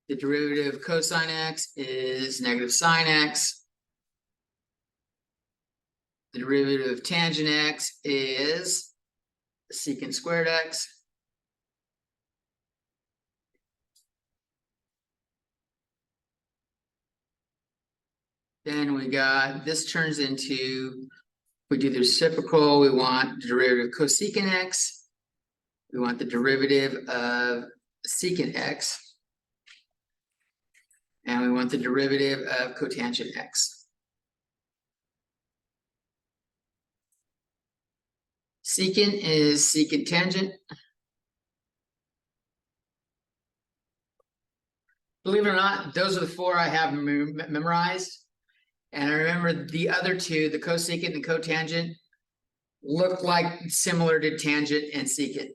The derivative of cosine x is negative sine x. The derivative of tangent x is secant squared x. Then we got, this turns into We do the reciprocal, we want the derivative of cosecant x. We want the derivative of secant x. And we want the derivative of cotangent x. Secant is secant tangent. Believe it or not, those are the four I have memorized. And I remember the other two, the cosecant and cotangent, look like similar to tangent and secant.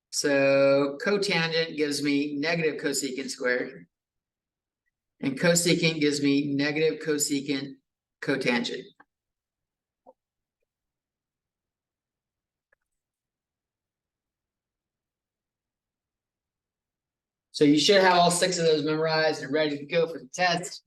So cotangent gives me negative cosecant squared. And cosecant gives me negative cosecant cotangent. So you should have all 6 of those memorized and ready to go for the test.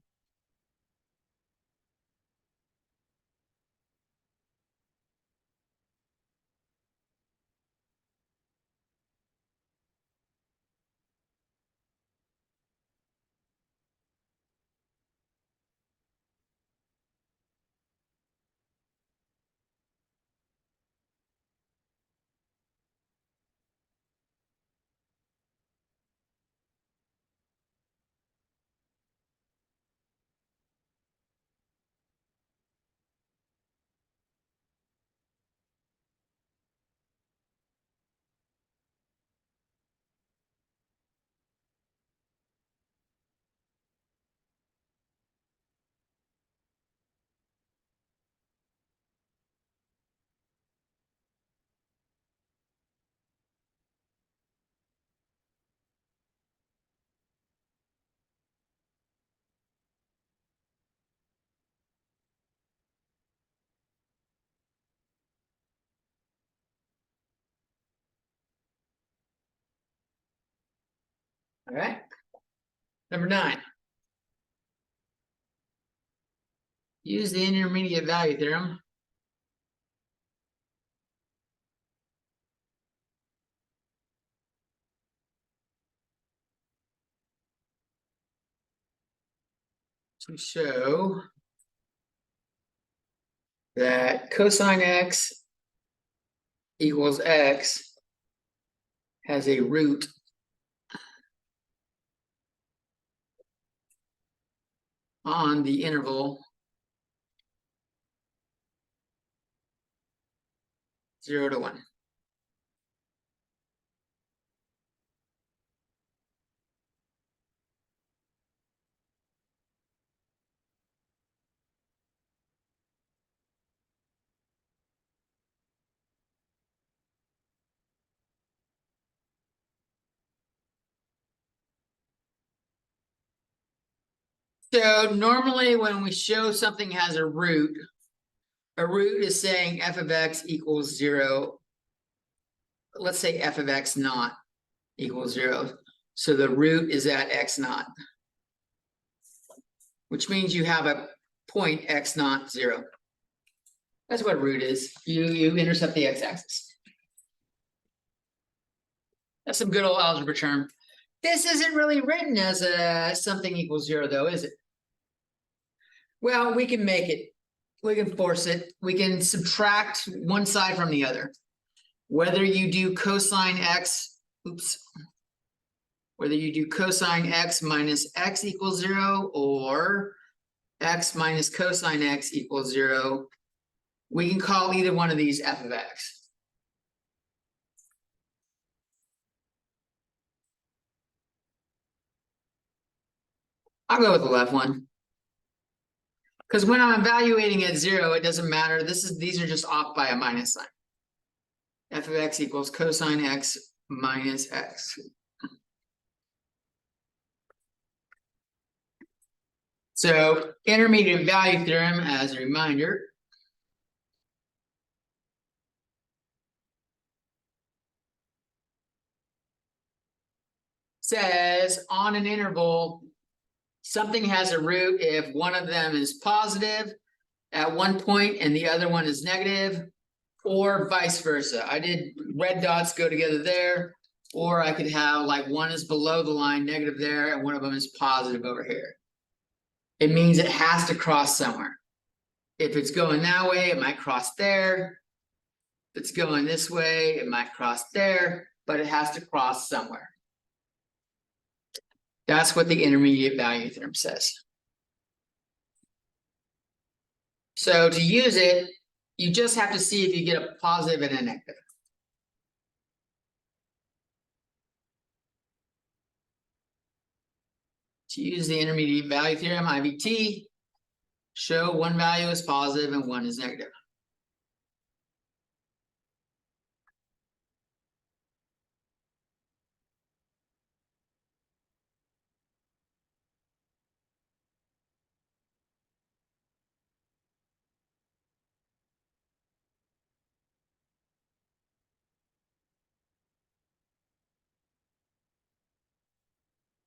All right. Number 9. Use the intermediate value theorem. To show that cosine x equals x has a root on the interval 0 to 1. So normally when we show something has a root is saying f of x equals 0. Let's say f of x naught equals 0. So the root is at x naught, which means you have a point x naught 0. That's what root is. You intercept the x-axis. That's some good old algebra term. This isn't really written as a something equals 0 though, is it? Well, we can make it. We can force it. We can subtract one side from the other. Whether you do cosine x, whether you do cosine x minus x equals 0 or x minus cosine x equals 0, we can call either one of these f of x. I'll go with the left one. Because when I'm evaluating at 0, it doesn't matter. These are just off by a minus sign. F of x equals cosine x minus x. So intermediate value theorem, as a reminder, says on an interval, something has a root if one of them is positive at one point and the other one is negative, or vice versa. I did red dots go together there, or I could have like one is below the line negative there and one of them is positive over here. It means it has to cross somewhere. If it's going that way, it might cross there. If it's going this way, it might cross there, but it has to cross somewhere. That's what the intermediate value theorem says. So to use it, you just have to see if you get a positive and a negative. To use the intermediate value theorem, IVT, show one value is positive and one is negative.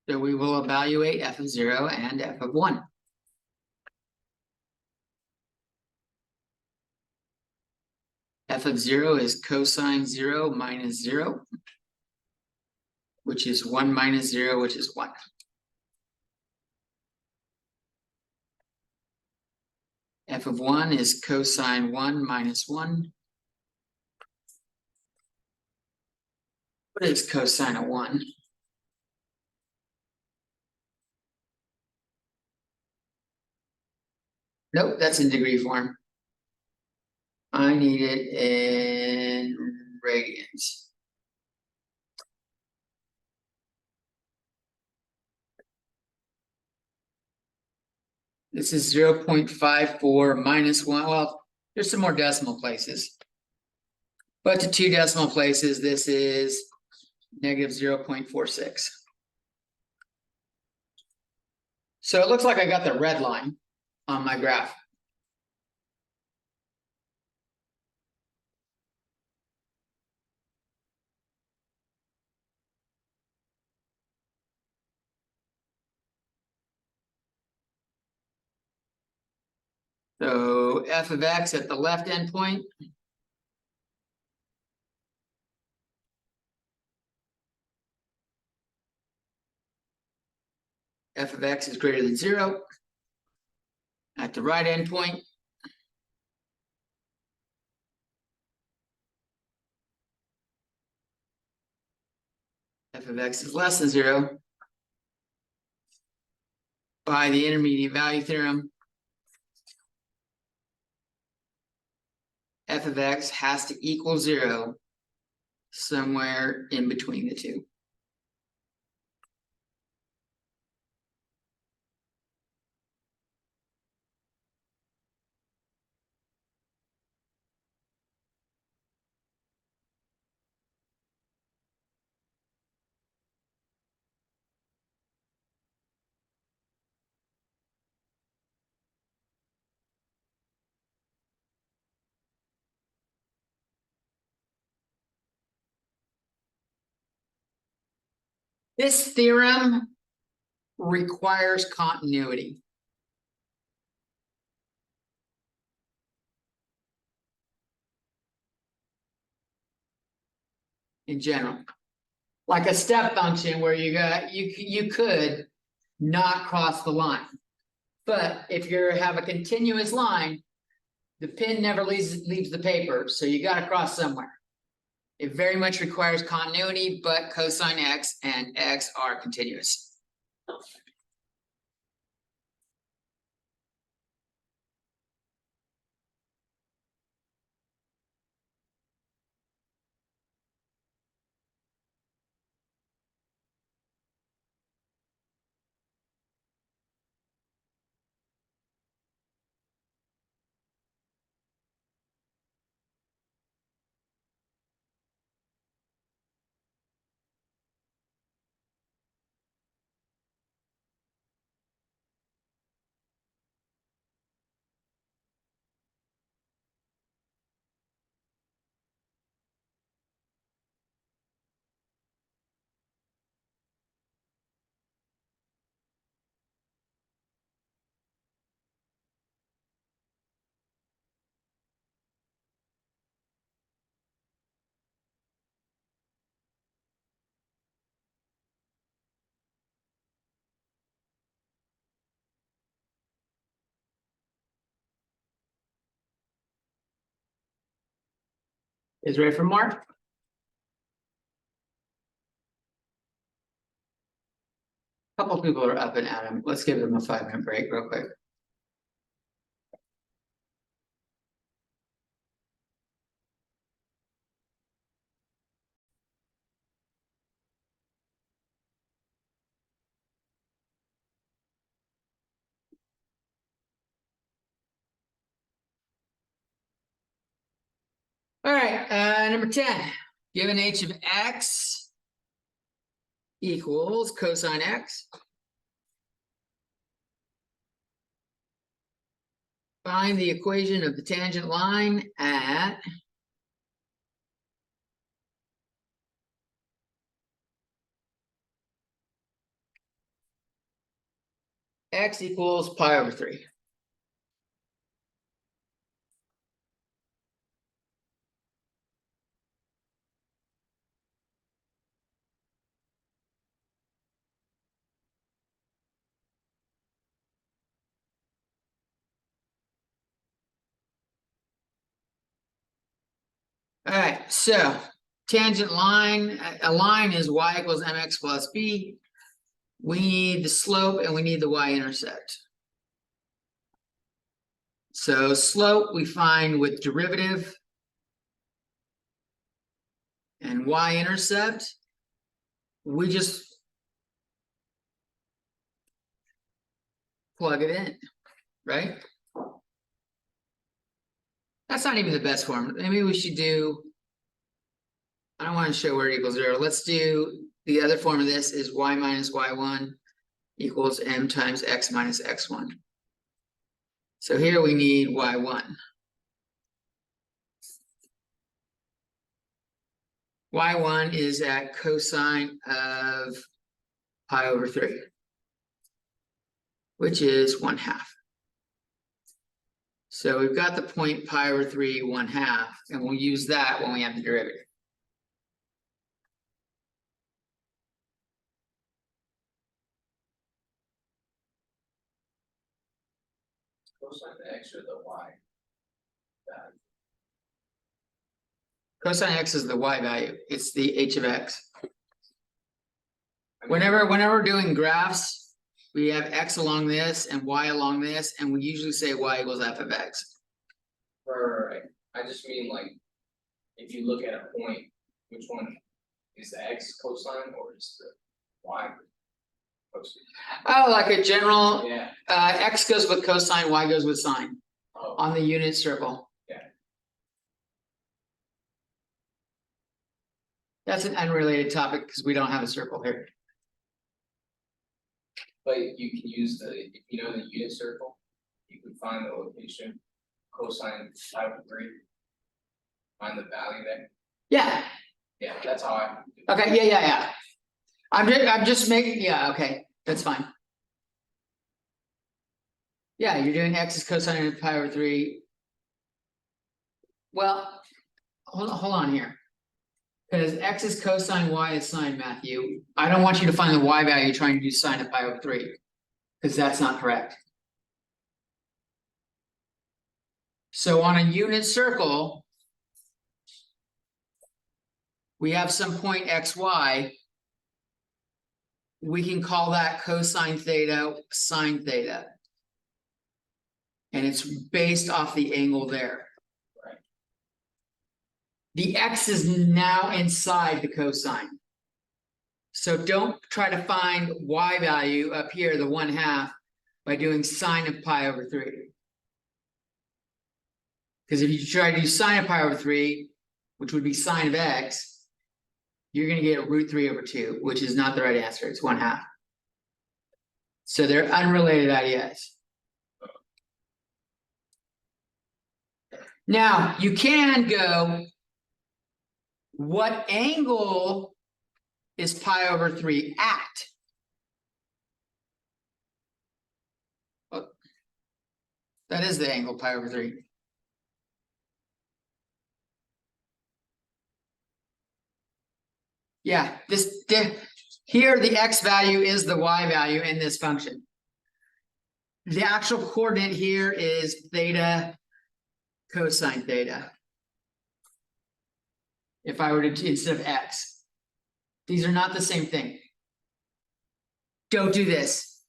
So we will evaluate f of 0 and f of 1. F of 0 is cosine 0 minus 0, which is 1 minus 0, which is 1. F of 1 is cosine 1 minus 1. What is cosine of 1? Nope, that's in degree form. I need it in radians. This is 0.54 minus 1. Well, there's some more decimal places. But to 2 decimal places, this is negative 0.46. So it looks like I got the red line on my graph. So f of x at the left endpoint. F of x is greater than 0. At the right endpoint. F of x is less than 0. By the intermediate value theorem, f of x has to equal 0 somewhere in between the two. This theorem requires continuity. In general, like a step function where you could not cross the line, but if you have a continuous line, the pin never leaves the paper, so you got to cross somewhere. It very much requires continuity, but cosine x and x are continuous. Is ready for more? Couple people are up and at 'em. Let's give them a 5-minute break real quick. All right, number 10, given h of x equals cosine x. Find the equation of the tangent line at x equals pi over 3. All right, so tangent line, a line is y equals mx plus b. We need the slope and we need the y-intercept. So slope we find with derivative. And y-intercept, we just plug it in, right? That's not even the best form. Maybe we should do, I don't want to show where it equals 0. Let's do the other form of this is y minus y1 equals m times x minus x1. So here we need y1. Y1 is at cosine of pi over 3, which is 1/2. So we've got the point pi over 3 1/2, and we'll use that when we have the derivative. Cosine the x or the y? Value. Cosine x is the y value. It's the h of x. I mean, Whenever we're doing graphs, we have x along this and y along this, and we usually say y equals f of x. right, I just mean like, if you look at a point, which one is the x cosine or is the y cosine? Oh, like a general, Yeah, x goes with cosine, y goes with sine oh, on the unit circle. Yeah. That's an unrelated topic because we don't have a circle here. but you can use if you know the unit circle, you can find the location, cosine pi over 3. Find the value there, Yeah, yeah, that's how I. do it. okay, yeah. I'm just making, yeah, okay, that's fine. Yeah, you're doing x is cosine of pi over 3. Well, hold on here. Because x is cosine, y is sine, Matthew. I don't want you to find the y value trying to do sine of pi over 3. Because that's not correct. So on a unit circle, we have some point xy. We can call that cosine theta, sine theta. And it's based off the angle there. Right. The x is now inside the cosine. So don't try to find y value up here, the 1/2, by doing sine of pi over 3. Because if you try to do sine of pi over 3, which would be sine of x, you're going to get √3/2, which is not the right answer. It's 1/2. So they're unrelated ideas. Now, you can go, what angle is pi over 3 at? Oh, that is the angle pi over 3. Yeah, here the x value is the y value in this function. The actual coordinate here is theta cosine theta. If I were to, instead of X. These are not the same thing. Don't do this.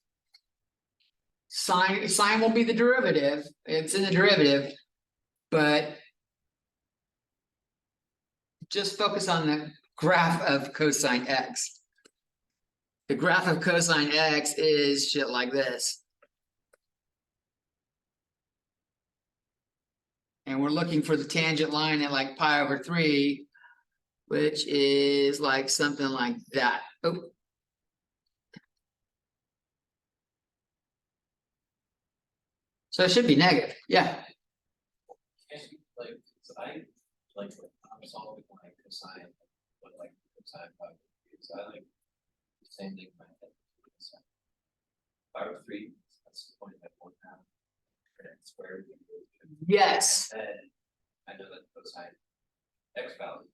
Sine will be the derivative, it's in the derivative, but. Just focus on the graph of cosine X. The graph of cosine X is shit like this. And we're looking for the tangent line at like pi over 3, which is like something like that. Oh. So it should be negative, yeah. Like, so I like, I'm solving like cosine, but like cosine five, so I like the same thing in my head. 5/3, that's 20/4 squared. Yes, And I know that cosine X value.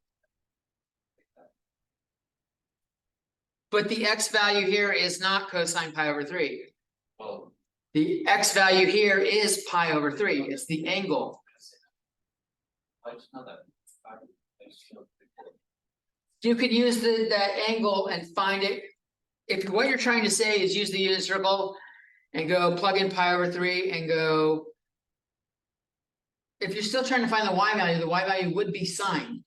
but the X value here is not cosine pi over 3. Well, The X value here is pi over 3, it's the angle. I just know that. I just feel. You could use that angle and find it. If what you're trying to say is use the unit circle and go plug in pi over 3 and go. If you're still trying to find the y value would be sine.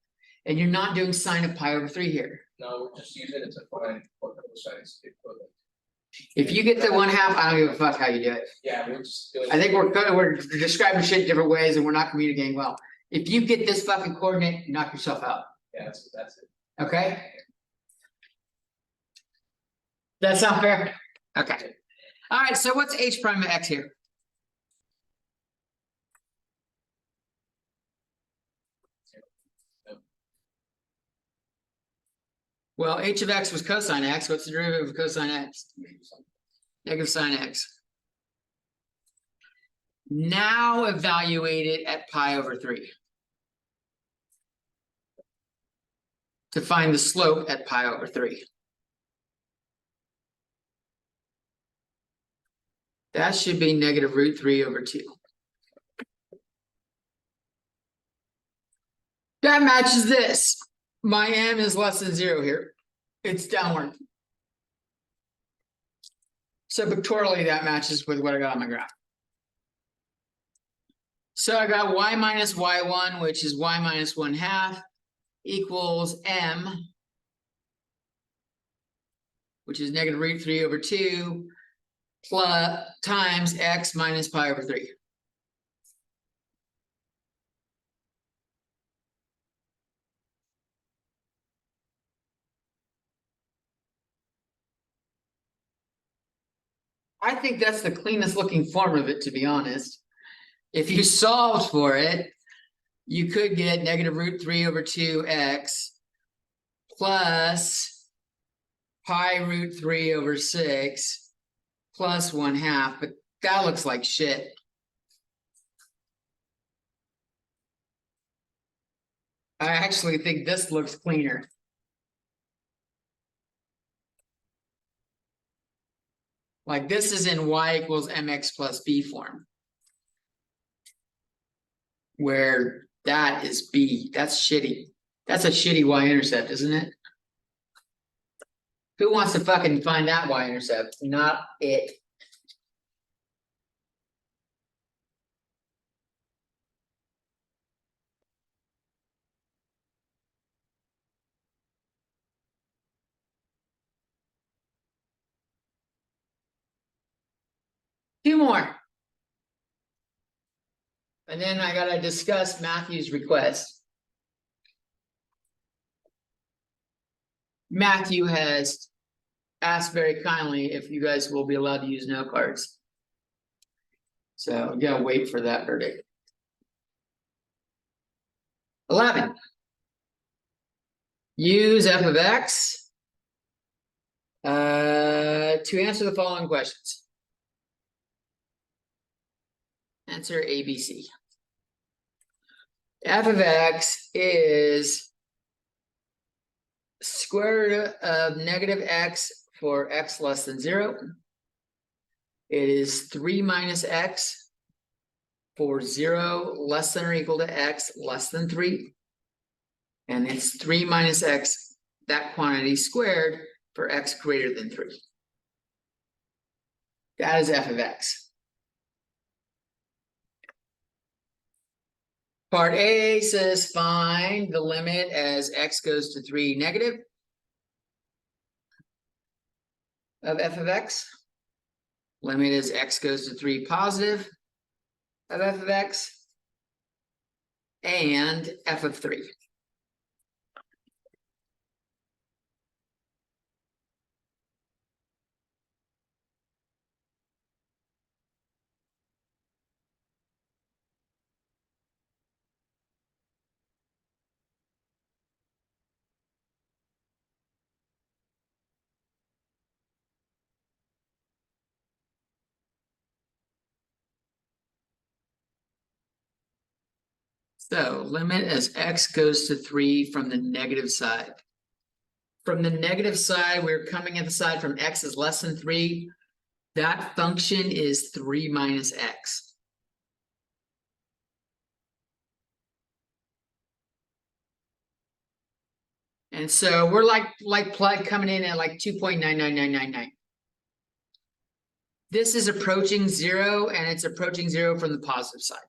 And you're not doing sine of pi over 3 here. No, we're just using it to find what cosine is equivalent. If you get the 1/2, I don't give a fuck how you do it. Yeah, we're just doing. I think we're describing shit different ways and we're not communicating well. If you get this fucking coordinate, knock yourself out, Yeah, that's it. okay? That sound fair? Okay. All right, so what's h prime of x here? Well, h of x was cosine x. What's the derivative of cosine x? Negative sine x. Now evaluate it at pi over 3. To find the slope at pi over 3. That should be negative root 3 over 2. That matches this. My m is less than 0 here. It's downward. So pictorially that matches with what I got on my graph. So I got y minus y1, which is y minus 1/2 equals m, which is negative root 3 over 2 plus times x minus pi over 3. I think that's the cleanest looking form of it, to be honest. If you solved for it, you could get negative root 3 over 2x plus pi root 3 over 6 plus 1/2, but that looks like shit. I actually think this looks cleaner. Like this is in y equals mx plus b form. Where that is b, that's shitty. That's a shitty y-intercept, isn't it? Who wants to fucking find that y-intercept? Not it. Two more. And then I gotta discuss Matthew's request. Matthew has asked very kindly if you guys will be allowed to use note cards. So you gotta wait for that verdict. 11. Use f of x to answer the following questions. Answer A, B, C. F of x is square root of negative x for x less than 0. It is 3 minus x for 0 less than or equal to x less than 3. And it's 3 minus x, that quantity squared for x greater than 3. That is f of x. Part A says find the limit as x goes to 3 negative of f of x. Limit as x goes to 3 positive of f of x. And f of 3. So limit as x goes to 3 from the negative side. From the negative side, we're coming at the side from x is less than 3. That function is 3 minus x. And so we're like plug coming in at like 2.99999. This is approaching 0, and it's approaching 0 from the positive side.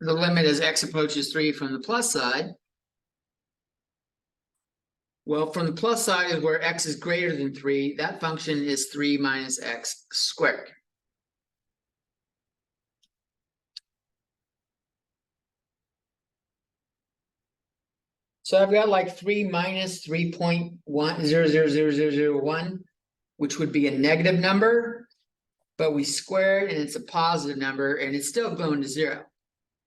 The limit as x approaches 3 from the plus side. Well, from the plus side is where x is greater than 3. That function is 3 minus x squared. So I've got like 3 minus 3.1000001, which would be a negative number, but we square it and it's a positive number and it's still going to 0.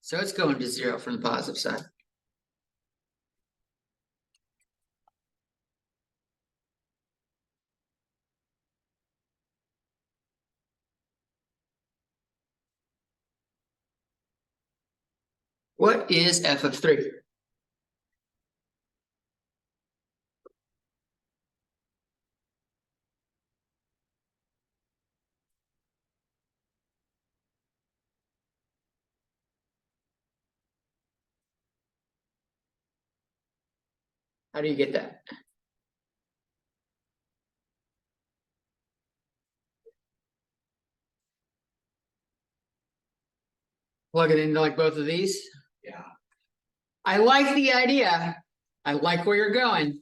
So it's going to 0 from the positive side. What is f of 3? How do you get that? Plug it into like both of these? Yeah. I like the idea. I like where you're going.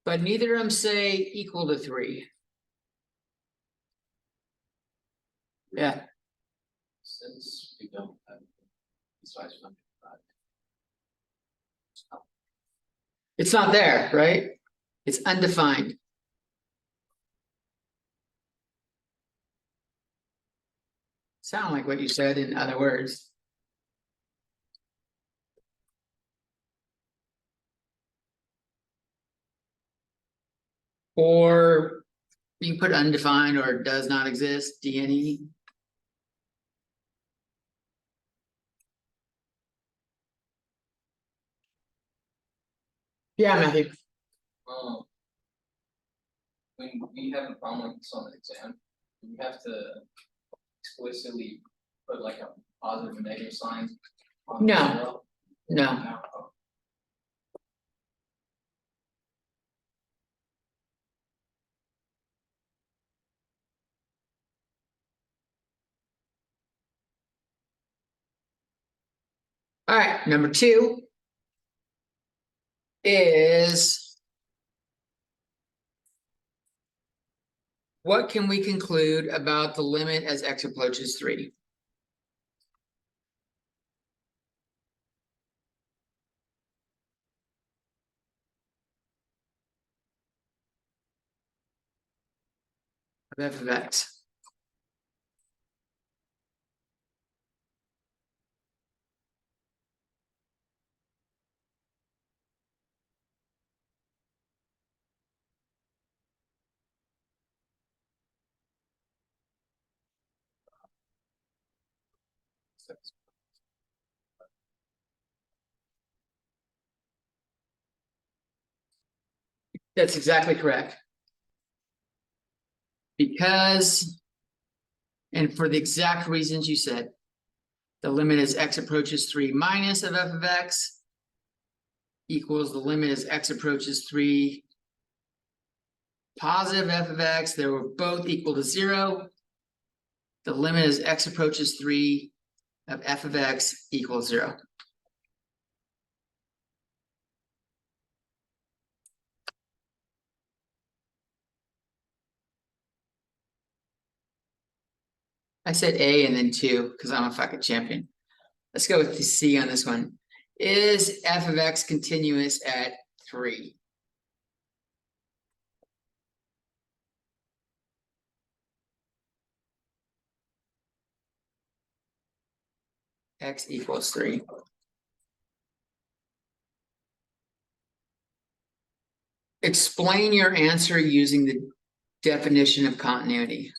But neither of them say equal to 3. Yeah, Since we don't have besides function, it's not there, right? It's undefined. Sound like what you said in other words. Or you can put undefined or does not exist, DNE. Yeah, Matthew. um. When we have a problem like this on an exam, we have to explicitly put like a positive and negative sign on the No. zero. No. No. All right, number 2 is what can we conclude about the limit as x approaches 3? Of f of x. That's exactly correct. Because, and for the exact reasons you said, the limit as x approaches 3 minus of f of x equals the limit as x approaches 3 positive f of x. They were both equal to 0. The limit as x approaches 3 of f of x equals 0. I said A and then 2 because I'm a fucking champion. Let's go with the C on this one. Is f of x continuous at 3? X equals 3. Explain your answer using the definition of continuity.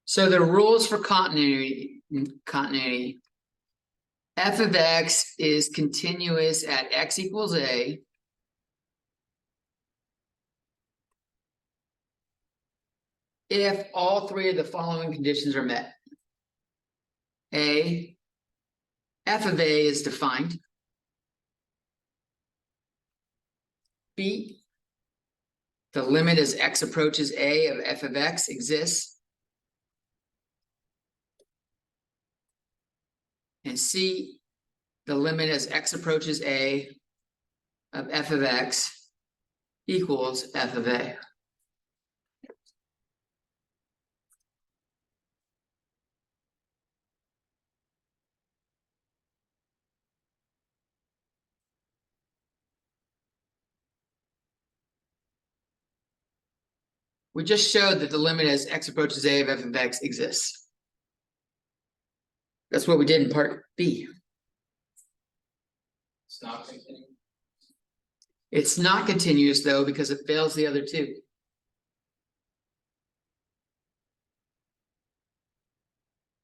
So the rules for continuity, f of x is continuous at x equals a if all three of the following conditions are met. A, f of a is defined. B, the limit as x approaches a of f of x exists. And C, the limit as x approaches a of f of x equals f of a. We just showed that the limit as x approaches a of f of x exists. That's what we did in part B. It's not continuing. It's not continuous though, because it fails the other two.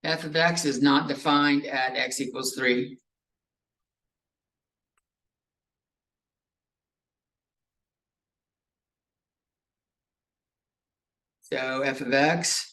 F of x is not defined at x equals 3. So f of x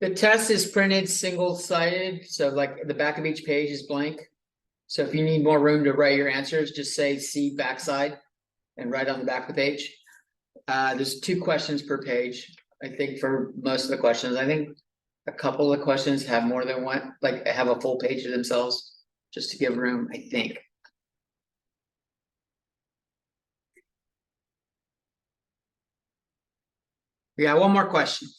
the test is printed single-sided, so like the back of each page is blank. So if you need more room to write your answers, just say C backside and write on the back of the page. There's 2 questions per page, I think, for most of the questions. I think a couple of questions have more than one, like have a full page to themselves, just to give room, I think. We got one more question.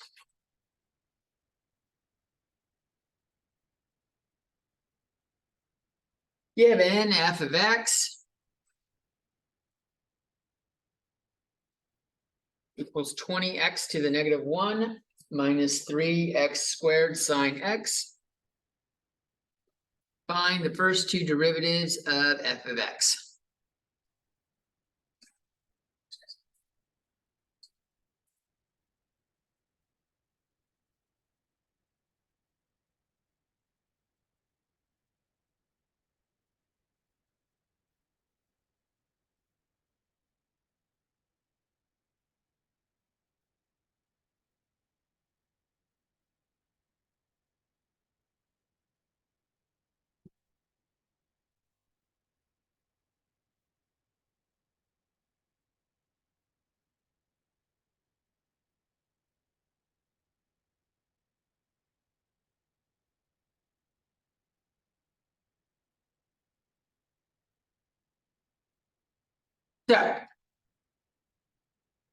Given f of x equals 20x to the negative 1 minus 3x squared sine x. Find the first two derivatives of f of x. So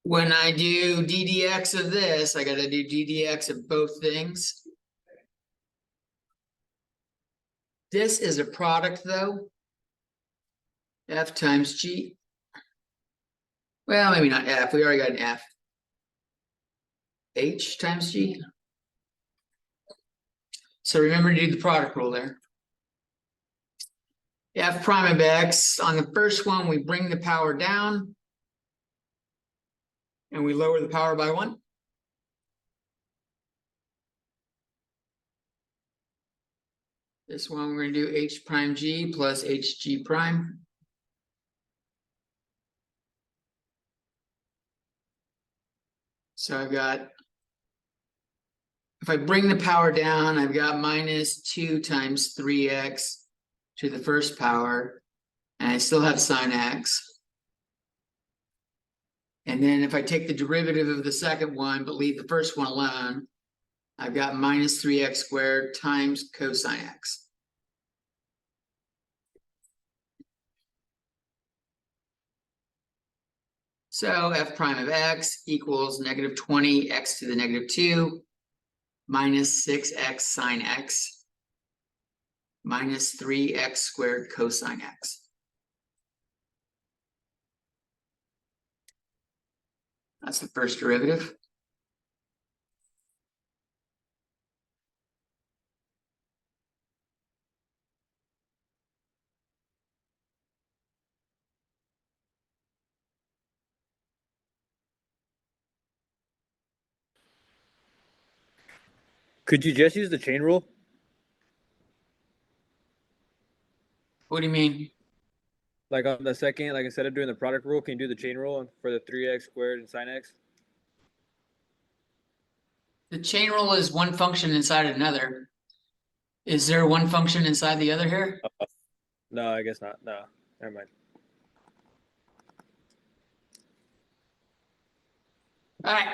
when I do ddx of this, I gotta do ddx of both things. This is a product though. F times G. Well, maybe not F, we already got an F. H times G. So remember to do the product rule there. F prime of x, on the first one, we bring the power down. And we lower the power by 1. This one, we're gonna do H prime G plus HG prime. So I've got, if I bring the power down, I've got minus 2 times 3x to the first power, and I still have sine x. And then if I take the derivative of the second one, but leave the first one alone, I've got minus 3x squared times cosine x. So f prime of x equals negative 20x to the negative 2 minus 6x sine x minus 3x squared cosine x. That's the first derivative. Could you just use the chain rule? What do you mean? Like on the second, like instead of doing the product rule, can you do the chain rule for the 3x squared and sine x? The chain rule is one function inside another. Is there one function inside the other here? No, I guess not. No, never mind. All right.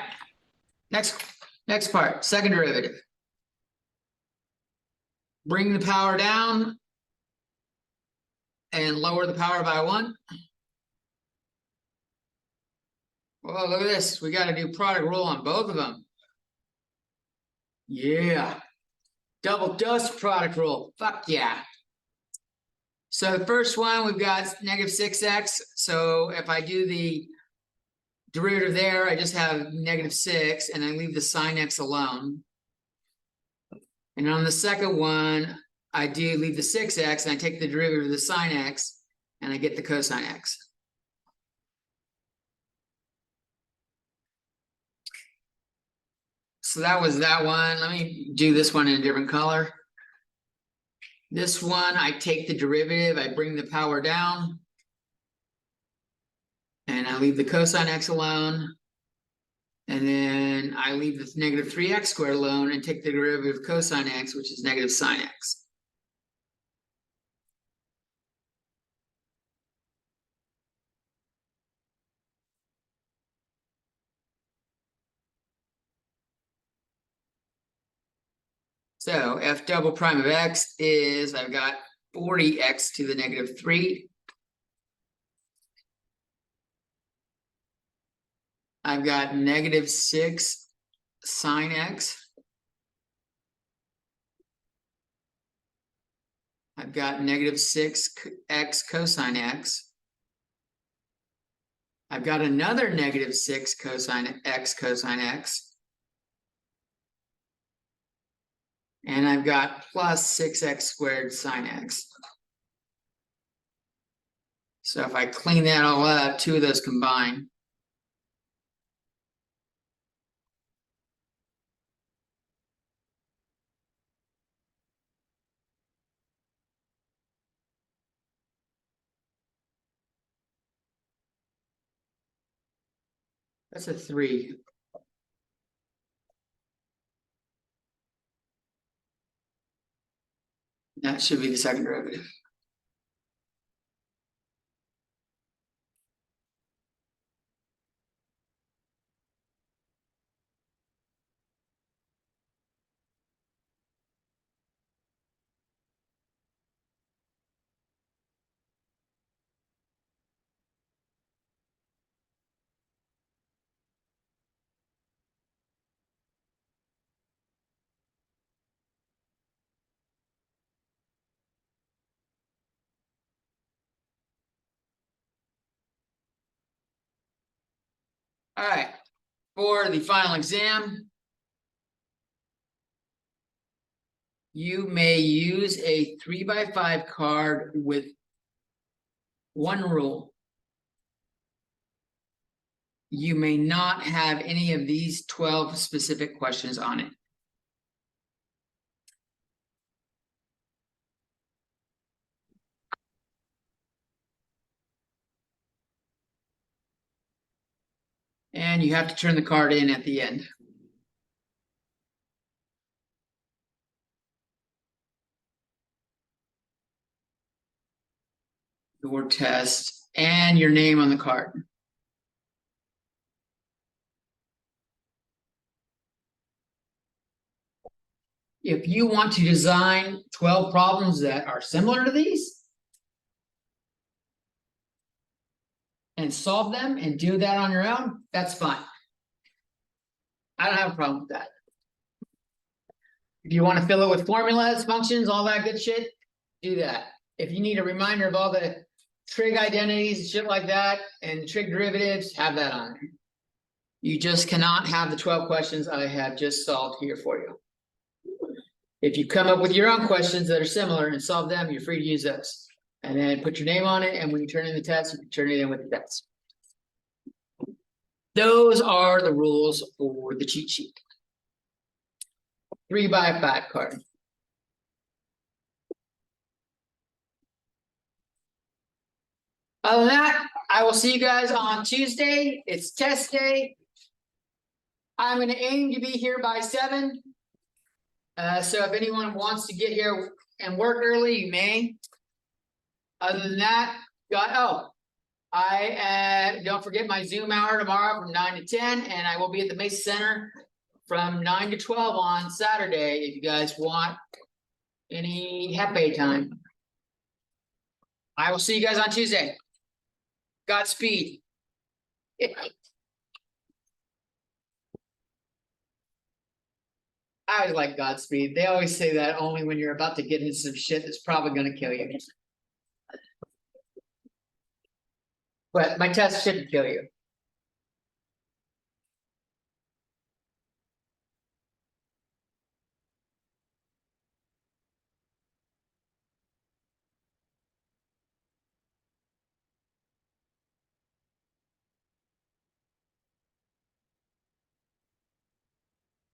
Next part, second derivative. Bring the power down and lower the power by 1. Well, look at this. We got to do product rule on both of them. Yeah. Double dose product rule. Fuck yeah. So the first one, we've got negative 6x. So if I do the derivative there, I just have negative 6, and I leave the sine x alone. And on the second one, I do leave the 6x, and I take the derivative of the sine x, and I get the cosine x. So that was that one. Let me do this one in a different color. This one, I take the derivative, I bring the power down, and I leave the cosine x alone. And then I leave the negative 3x squared alone and take the derivative of cosine x, which is negative sine x. So f double prime of x is, I've got 40x to the negative 3. I've got negative 6 sine x. I've got -6x cosine x. I've got another -6 cosine x cosine x. And I've got +6x squared sine x. So if I clean that all up, two of those combine. That's a 3. That should be the second derivative. All right, for the final exam, you may use a 3x5 card with one rule. You may not have any of these 12 specific questions on it. And you have to turn the card in at the end. Your test and your name on the card. If you want to design 12 problems that are similar to these and solve them and do that on your own, that's fine. I don't have a problem with that. If you want to fill it with formulas, functions, all that good shit, do that. If you need a reminder of all the trig identities, shit like that, and trig derivatives, have that on there. You just cannot have the 12 questions I have just solved here for you. If you come up with your own questions that are similar and solve them, you're free to use those. And then put your name on it, and when you turn in the test, you can turn it in with the test. Those are the rules for the cheat sheet. 3x5 card. Other than that, I will see you guys on Tuesday. It's test day. I'm going to aim to be here by 7. So if anyone wants to get here and work early, you may. Other than that, don't forget my Zoom hour tomorrow from 9 to 10, and I will be at the Mesa Center from 9 to 12 on Saturday if you guys want any Hefe time. I will see you guys on Tuesday. Godspeed. I always like Godspeed. They always say that only when you're about to get into some shit that's probably going to kill you. But my test shouldn't kill you.